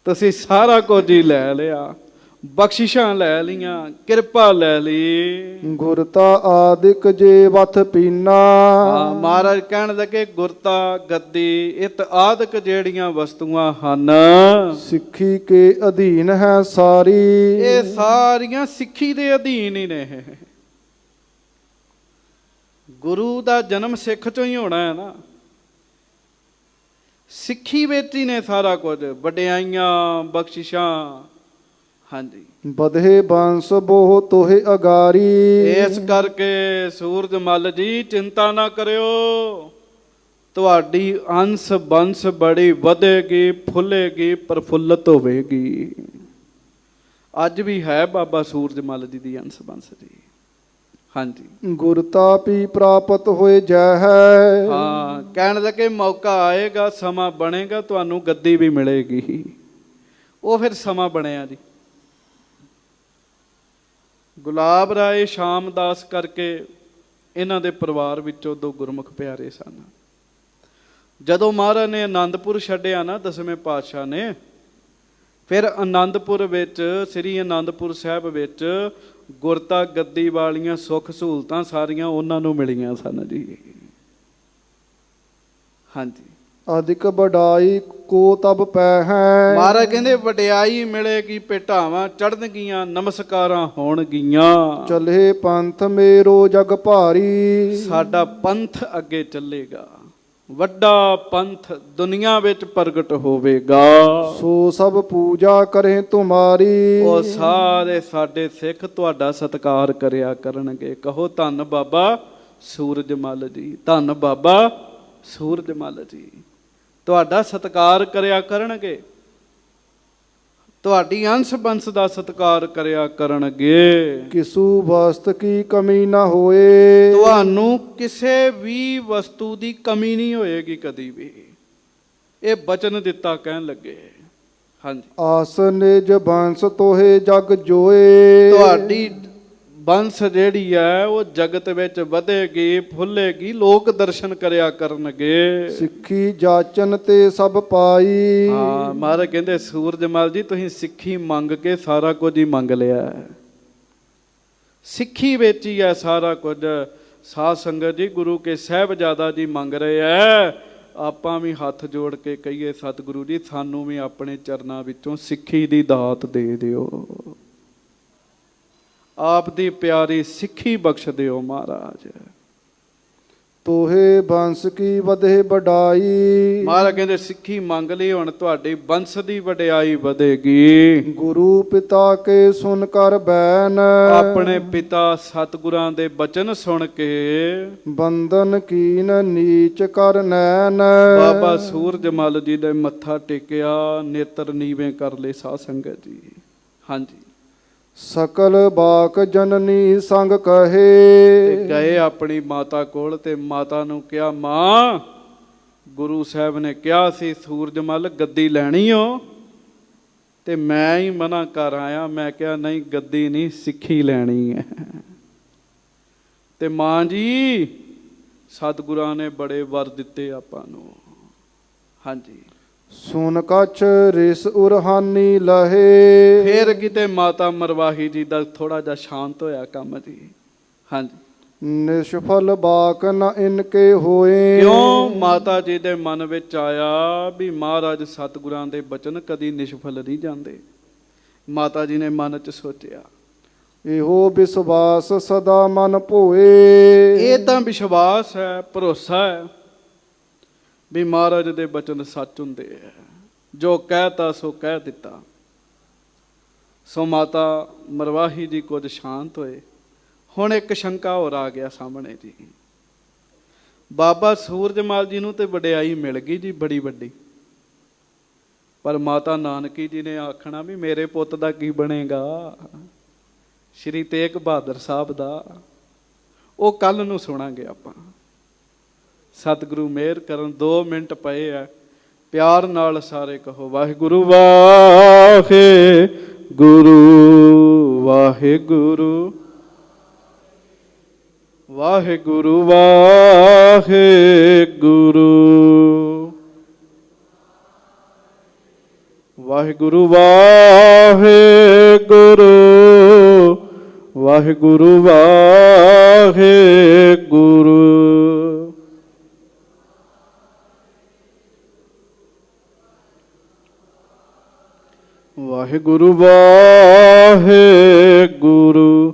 ਤੁਸੀਂ ਸਾਰਾ ਕੁਝ ਹੀ ਲੈ ਲਿਆ, ਬਖਸ਼ਿਸ਼ਾਂ ਲੈ ਲੀਆਂ, ਕਿਰਪਾ ਲੈ ਲਈ। ਗੁਰਤਾ ਆਦਿਕ ਜੇ ਵਥ ਪੀਨਾ। ਮਹਾਰਾਜ ਕਹਿਣ ਲੱਗੇ, ਗੁਰਤਾ ਗੱਦੀ ਇਤ ਆਦਿਕ ਜਿਹੜੀਆਂ ਵਸਤੂਆਂ ਹਨ, ਸਿੱਖੀ ਕੇ ਅਧੀਨ ਹੈ ਸਾਰੀ। ਇਹ ਸਾਰੀਆਂ ਸਿੱਖੀ ਦੇ ਅਧੀਨ ਹੀ ਨੇ। ਗੁਰੂ ਦਾ ਜਨਮ ਸਿੱਖ ਚੋਂ ਹੀ ਹੋਣਾ ਹੈ ਨਾ। ਸਿੱਖੀ ਵਿੱਚ ਹੀ ਨੇ ਸਾਰਾ ਕੁਝ, ਵਡਿਆਈਆਂ, ਬਖਸ਼ਿਸ਼ਾਂ। ਹਾਂਜੀ, ਬਧੇ ਬੰਸ ਬੋਹ ਤੋਹੇ ਅਗਾਰੀ। ਇਸ ਕਰਕੇ ਸੂਰਜਮਲ ਜੀ ਚਿੰਤਾ ਨਾ ਕਰਿਓ, ਤੁਹਾਡੀ ਅੰਸ ਬੰਸ ਬੜੀ ਵਧੇਗੀ, ਫੁੱਲੇਗੀ, ਪ੍ਰਫੁੱਲਤ ਹੋਵੇਗੀ। ਅੱਜ ਵੀ ਹੈ ਬਾਬਾ ਸੂਰਜਮਲ ਜੀ ਦੀ ਅੰਸ ਬੰਸ ਜੀ। ਹਾਂਜੀ, ਗੁਰਤਾ ਵੀ ਪ੍ਰਾਪਤ ਹੋਏ ਜੈ ਹੈ। ਹਾਂ, ਕਹਿਣ ਲੱਗੇ ਮੌਕਾ ਆਏਗਾ, ਸਮਾਂ ਬਣੇਗਾ, ਤੁਹਾਨੂੰ ਗੱਦੀ ਵੀ ਮਿਲੇਗੀ। ਉਹ ਫਿਰ ਸਮਾਂ ਬਣਿਆ ਜੀ। ਗੁਲਾਬ ਰਾਏ ਸ਼ਾਮਦਾਸ ਕਰਕੇ ਇਹਨਾਂ ਦੇ ਪਰਿਵਾਰ ਵਿੱਚੋਂ ਦੋ ਗੁਰਮੁਖ ਪਿਆਰੇ ਸਨ। ਜਦੋਂ ਮਹਾਰਾਜ ਨੇ ਆਨੰਦਪੁਰ ਛੱਡਿਆ ਨਾ, 10ਵੇਂ ਪਾਤਸ਼ਾਹ ਨੇ, ਫਿਰ ਆਨੰਦਪੁਰ ਵਿੱਚ, ਸ੍ਰੀ ਆਨੰਦਪੁਰ ਸਾਹਿਬ ਵਿੱਚ ਗੁਰਤਾ ਗੱਦੀ ਵਾਲੀਆਂ ਸੁੱਖ ਸਹੂਲਤਾਂ ਸਾਰੀਆਂ ਉਹਨਾਂ ਨੂੰ ਮਿਲੀਆਂ ਸਨ ਜੀ। ਹਾਂਜੀ, ਅਧਿਕ ਵਡਾਈ ਕੋ ਤਬ ਪੈ ਹੈ। ਮਹਾਰਾਜ ਕਹਿੰਦੇ ਵਡਿਆਈ ਮਿਲੇਗੀ, ਭੇਟਾਵਾਂ ਚੜ੍ਹਨਗੀਆਂ, ਨਮਸਕਾਰਾਂ ਹੋਣਗੀਆਂ। ਚਲੇ ਪੰਥ ਮੇਰੋ ਜਗ ਭਾਰੀ। ਸਾਡਾ ਪੰਥ ਅੱਗੇ ਚੱਲੇਗਾ, ਵੱਡਾ ਪੰਥ ਦੁਨੀਆ ਵਿੱਚ ਪ੍ਰਗਟ ਹੋਵੇਗਾ। ਸੋ ਸਭ ਪੂਜਾ ਕਰੇ ਤੁਮਾਰੀ। ਉਹ ਸਾਰੇ ਸਾਡੇ ਸਿੱਖ ਤੁਹਾਡਾ ਸਤਿਕਾਰ ਕਰਿਆ ਕਰਨਗੇ। ਕਹੋ ਧੰਨ ਬਾਬਾ ਸੂਰਜਮਲ ਜੀ, ਧੰਨ ਬਾਬਾ ਸੂਰਜਮਲ ਜੀ, ਤੁਹਾਡਾ ਸਤਿਕਾਰ ਕਰਿਆ ਕਰਨਗੇ, ਤੁਹਾਡੀ ਅੰਸ਼ ਬੰਸ ਦਾ ਸਤਿਕਾਰ ਕਰਿਆ ਕਰਨਗੇ। ਕਿਸੂ ਵਸਤ ਕੀ ਕਮੀ ਨਾ ਹੋਏ। ਤੁਹਾਨੂੰ ਕਿਸੇ ਵੀ ਵਸਤੂ ਦੀ ਕਮੀ ਨਹੀਂ ਹੋਏਗੀ ਕਦੀ ਵੀ। ਇਹ ਬਚਨ ਦਿੱਤਾ ਕਹਿਣ ਲੱਗੇ। ਹਾਂਜੀ, ਆਸ ਨਿਜ ਬੰਸ ਤੋਹੇ ਜਗ ਜੋਏ। ਤੁਹਾਡੀ ਬੰਸ ਜਿਹੜੀ ਹੈ ਉਹ ਜਗਤ ਵਿੱਚ ਵਧੇਗੀ, ਫੁੱਲੇਗੀ, ਲੋਕ ਦਰਸ਼ਨ ਕਰਿਆ ਕਰਨਗੇ। ਸਿੱਖੀ ਜਾਚਨ ਤੇ ਸਭ ਪਾਈ। ਹਾਂ, ਮਹਾਰਾਜ ਕਹਿੰਦੇ ਸੂਰਜਮਲ ਜੀ ਤੁਸੀਂ ਸਿੱਖੀ ਮੰਗ ਕੇ ਸਾਰਾ ਕੁਝ ਹੀ ਮੰਗ ਲਿਆ। ਸਿੱਖੀ ਵਿੱਚ ਹੀ ਹੈ ਸਾਰਾ ਕੁਝ। ਸਾਧ ਸੰਗਤ ਜੀ, ਗੁਰੂ ਕੇ ਸਾਹਿਬਜ਼ਾਦਾ ਜੀ ਮੰਗ ਰਹੇ ਐ, ਆਪਾਂ ਵੀ ਹੱਥ ਜੋੜ ਕੇ ਕਹੀਏ ਸਤਿਗੁਰੂ ਜੀ ਸਾਨੂੰ ਵੀ ਆਪਣੇ ਚਰਨਾਂ ਵਿੱਚੋਂ ਸਿੱਖੀ ਦੀ ਦਾਤ ਦੇ ਦਿਓ, ਆਪ ਦੀ ਪਿਆਰੀ ਸਿੱਖੀ ਬਖਸ਼ ਦਿਓ ਮਹਾਰਾਜ। ਤੋਹੇ ਬੰਸ ਕੀ ਵਧੇ ਵਡਾਈ। ਮਹਾਰਾਜ ਕਹਿੰਦੇ ਸਿੱਖੀ ਮੰਗ ਲਈ, ਹੁਣ ਤੁਹਾਡੀ ਬੰਸ ਦੀ ਵਡਿਆਈ ਵਧੇਗੀ। ਗੁਰੂ ਪਿਤਾ ਕੇ ਸੁਨ ਕਰ ਬੈਨ। ਆਪਣੇ ਪਿਤਾ ਸਤਿਗੁਰਾਂ ਦੇ ਬਚਨ ਸੁਣ ਕੇ ਬੰਦਨ ਕੀਨ ਨੀਚ ਕਰ ਨੈਣ। ਬਾਬਾ ਸੂਰਜਮਲ ਜੀ ਦੇ ਮੱਥਾ ਟੇਕਿਆ, ਨੇਤਰ ਨੀਵੇਂ ਕਰ ਲਏ ਸਾਧ ਸੰਗਤ ਜੀ। ਹਾਂਜੀ, ਸਕਲ ਬਾਕ ਜਨਨੀ ਸੰਗ ਤੇ ਕਹੇ। ਗਏ ਆਪਣੀ ਮਾਤਾ ਕੋਲ ਤੇ ਮਾਤਾ ਨੂੰ ਕਿਹਾ, ਮਾਂ ਗੁਰੂ ਸਾਹਿਬ ਨੇ ਕਿਹਾ ਸੀ ਸੂਰਜਮਲ ਗੱਦੀ ਲੈਣੀ ਓ, ਤੇ ਮੈਂ ਹੀ ਮਨਾ ਕਰ ਆਇਆ। ਮੈਂ ਕਿਹਾ ਨਹੀਂ, ਗੱਦੀ ਨਹੀਂ, ਸਿੱਖੀ ਲੈਣੀ ਹੈ। ਤੇ ਮਾਂ ਜੀ ਸਤਿਗੁਰਾਂ ਨੇ ਬੜੇ ਵਰ ਦਿੱਤੇ ਆਪਾਂ ਨੂੰ। ਹਾਂਜੀ, ਸੁਨ ਕਛ ਰਿਸ ਉਰਹਾਨੀ ਲਹੇ। ਫੇਰ ਕਿਤੇ ਮਾਤਾ ਮਰਵਾਹੀ ਜੀ ਦਾ ਥੋੜਾ ਜਿਹਾ ਸ਼ਾਂਤ ਹੋਇਆ ਕੰਮ ਜੀ। ਹਾਂਜੀ, ਨਿਸ਼ਫਲ ਬਾਕ ਨ ਇਨਕੇ ਹੋਏ। ਕਿਉਂ? ਮਾਤਾ ਜੀ ਦੇ ਮਨ ਵਿੱਚ ਆਇਆ ਵੀ ਮਹਾਰਾਜ ਸਤਿਗੁਰਾਂ ਦੇ ਬਚਨ ਕਦੀ ਨਿਸ਼ਫਲ ਨਹੀਂ ਜਾਂਦੇ। ਮਾਤਾ ਜੀ ਨੇ ਮਨ 'ਚ ਸੋਚਿਆ, ਇਹੋ ਵਿਸ਼ਵਾਸ ਸਦਾ ਮਨ ਭੋਏ। ਇਹ ਤਾਂ ਵਿਸ਼ਵਾਸ ਹੈ, ਭਰੋਸਾ ਹੈ ਵੀ ਮਹਾਰਾਜ ਦੇ ਬਚਨ ਸੱਚ ਹੁੰਦੇ ਹੈ। ਜੋ ਕਹਿਤਾ ਸੋ ਕਹਿ ਦਿੱਤਾ। ਸੋ ਮਾਤਾ ਮਰਵਾਹੀ ਜੀ ਕੁਝ ਸ਼ਾਂਤ ਹੋਏ। ਹੁਣ ਇੱਕ ਸ਼ੰਕਾ ਹੋਰ ਆ ਗਿਆ ਸਾਹਮਣੇ ਜੀ। ਬਾਬਾ ਸੂਰਜਮਲ ਜੀ ਨੂੰ ਤੇ ਵਡਿਆਈ ਮਿਲ ਗਈ ਜੀ ਬੜੀ ਵੱਡੀ, ਪਰ ਮਾਤਾ ਨਾਨਕੀ ਜੀ ਨੇ ਆਖਣਾ ਵੀ ਮੇਰੇ ਪੁੱਤ ਦਾ ਕੀ ਬਣੇਗਾ, ਸ਼੍ਰੀ ਤੇਗ ਬਹਾਦਰ ਸਾਹਿਬ ਦਾ। ਉਹ ਕੱਲ ਨੂੰ ਸੁਣਾਂਗੇ ਆਪਾਂ। ਸਤਿਗੁਰੂ ਮਿਹਰ ਕਰਨ। 2 ਮਿੰਟ ਪਏ ਆ, ਪਿਆਰ ਨਾਲ ਸਾਰੇ ਕਹੋ ਵਾਹਿਗੁਰੂ ਵਾਹਿਗੁਰੂ ਵਾਹਿਗੁਰੂ ਵਾਹਿਗੁਰੂ ਵਾਹਿਗੁਰੂ ਵਾਹਿਗੁਰੂ ਵਾਹਿਗੁਰੂ ਵਾਹਿਗੁਰੂ ਵਾਹਿਗੁਰੂ ਵਾਹਿਗੁਰੂ ਵਾਹਿਗੁਰੂ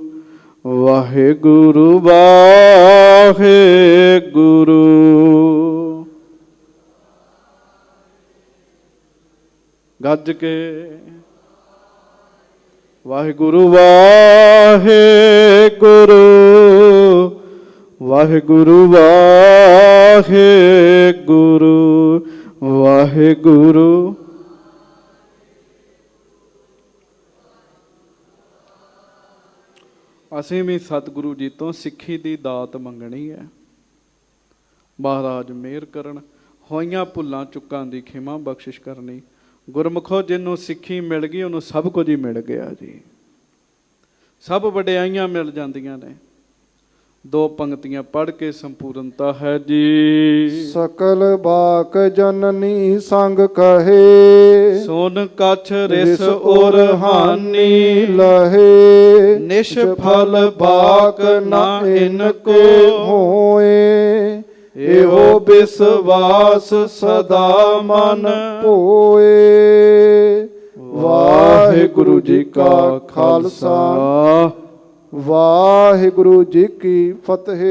ਵਾਹਿਗੁਰੂ ਵਾਹਿਗੁਰੂ ਗੱਜ ਕੇ ਵਾਹਿਗੁਰੂ ਵਾਹਿਗੁਰੂ ਵਾਹਿਗੁਰੂ ਵਾਹਿਗੁਰੂ ਵਾਹਿਗੁਰੂ ਅਸੀਂ ਵੀ ਸਤਿਗੁਰੂ ਜੀ ਤੋਂ ਸਿੱਖੀ ਦੀ ਦਾਤ ਮੰਗਣੀ ਹੈ। ਮਹਾਰਾਜ ਮਿਹਰ ਕਰਨ, ਹੋਈਆਂ ਭੁੱਲਾਂ ਚੁੱਕਾਂ ਦੀ ਖਿਮਾ ਬਖਸ਼ਿਸ਼ ਕਰਨੀ। ਗੁਰਮੁਖੋ ਜਿਹਨੂੰ ਸਿੱਖੀ ਮਿਲ ਗਈ ਉਹਨੂੰ ਸਭ ਕੁਝ ਹੀ ਮਿਲ ਗਿਆ ਜੀ। ਸਭ ਵਡਿਆਈਆਂ ਮਿਲ ਜਾਂਦੀਆਂ ਨੇ। ਦੋ ਪੰਕਤੀਆਂ ਪੜ੍ਹ ਕੇ ਸੰਪੂਰਨਤਾ ਹੈ ਜੀ। ਸਕਲ ਬਾਕ ਜਨਨੀ ਸੰਗ ਕਹੇ, ਸੋਨ ਕਛ ਰਿਸ ਔਰ ਹਾਨੀ, ਲਹੇ ਨਿਸ਼ਫਲ ਬਾਕ ਨਾ ਇਨ ਕੋ ਹੋਏ, ਇਹੋ ਵਿਸਵਾਸ ਸਦਾ ਮਨ ਹੋਏ। ਵਾਹਿਗੁਰੂ ਜੀ ਕਾ ਖਾਲਸਾ, ਵਾਹਿਗੁਰੂ ਜੀ ਕੀ ਫਤਿਹ।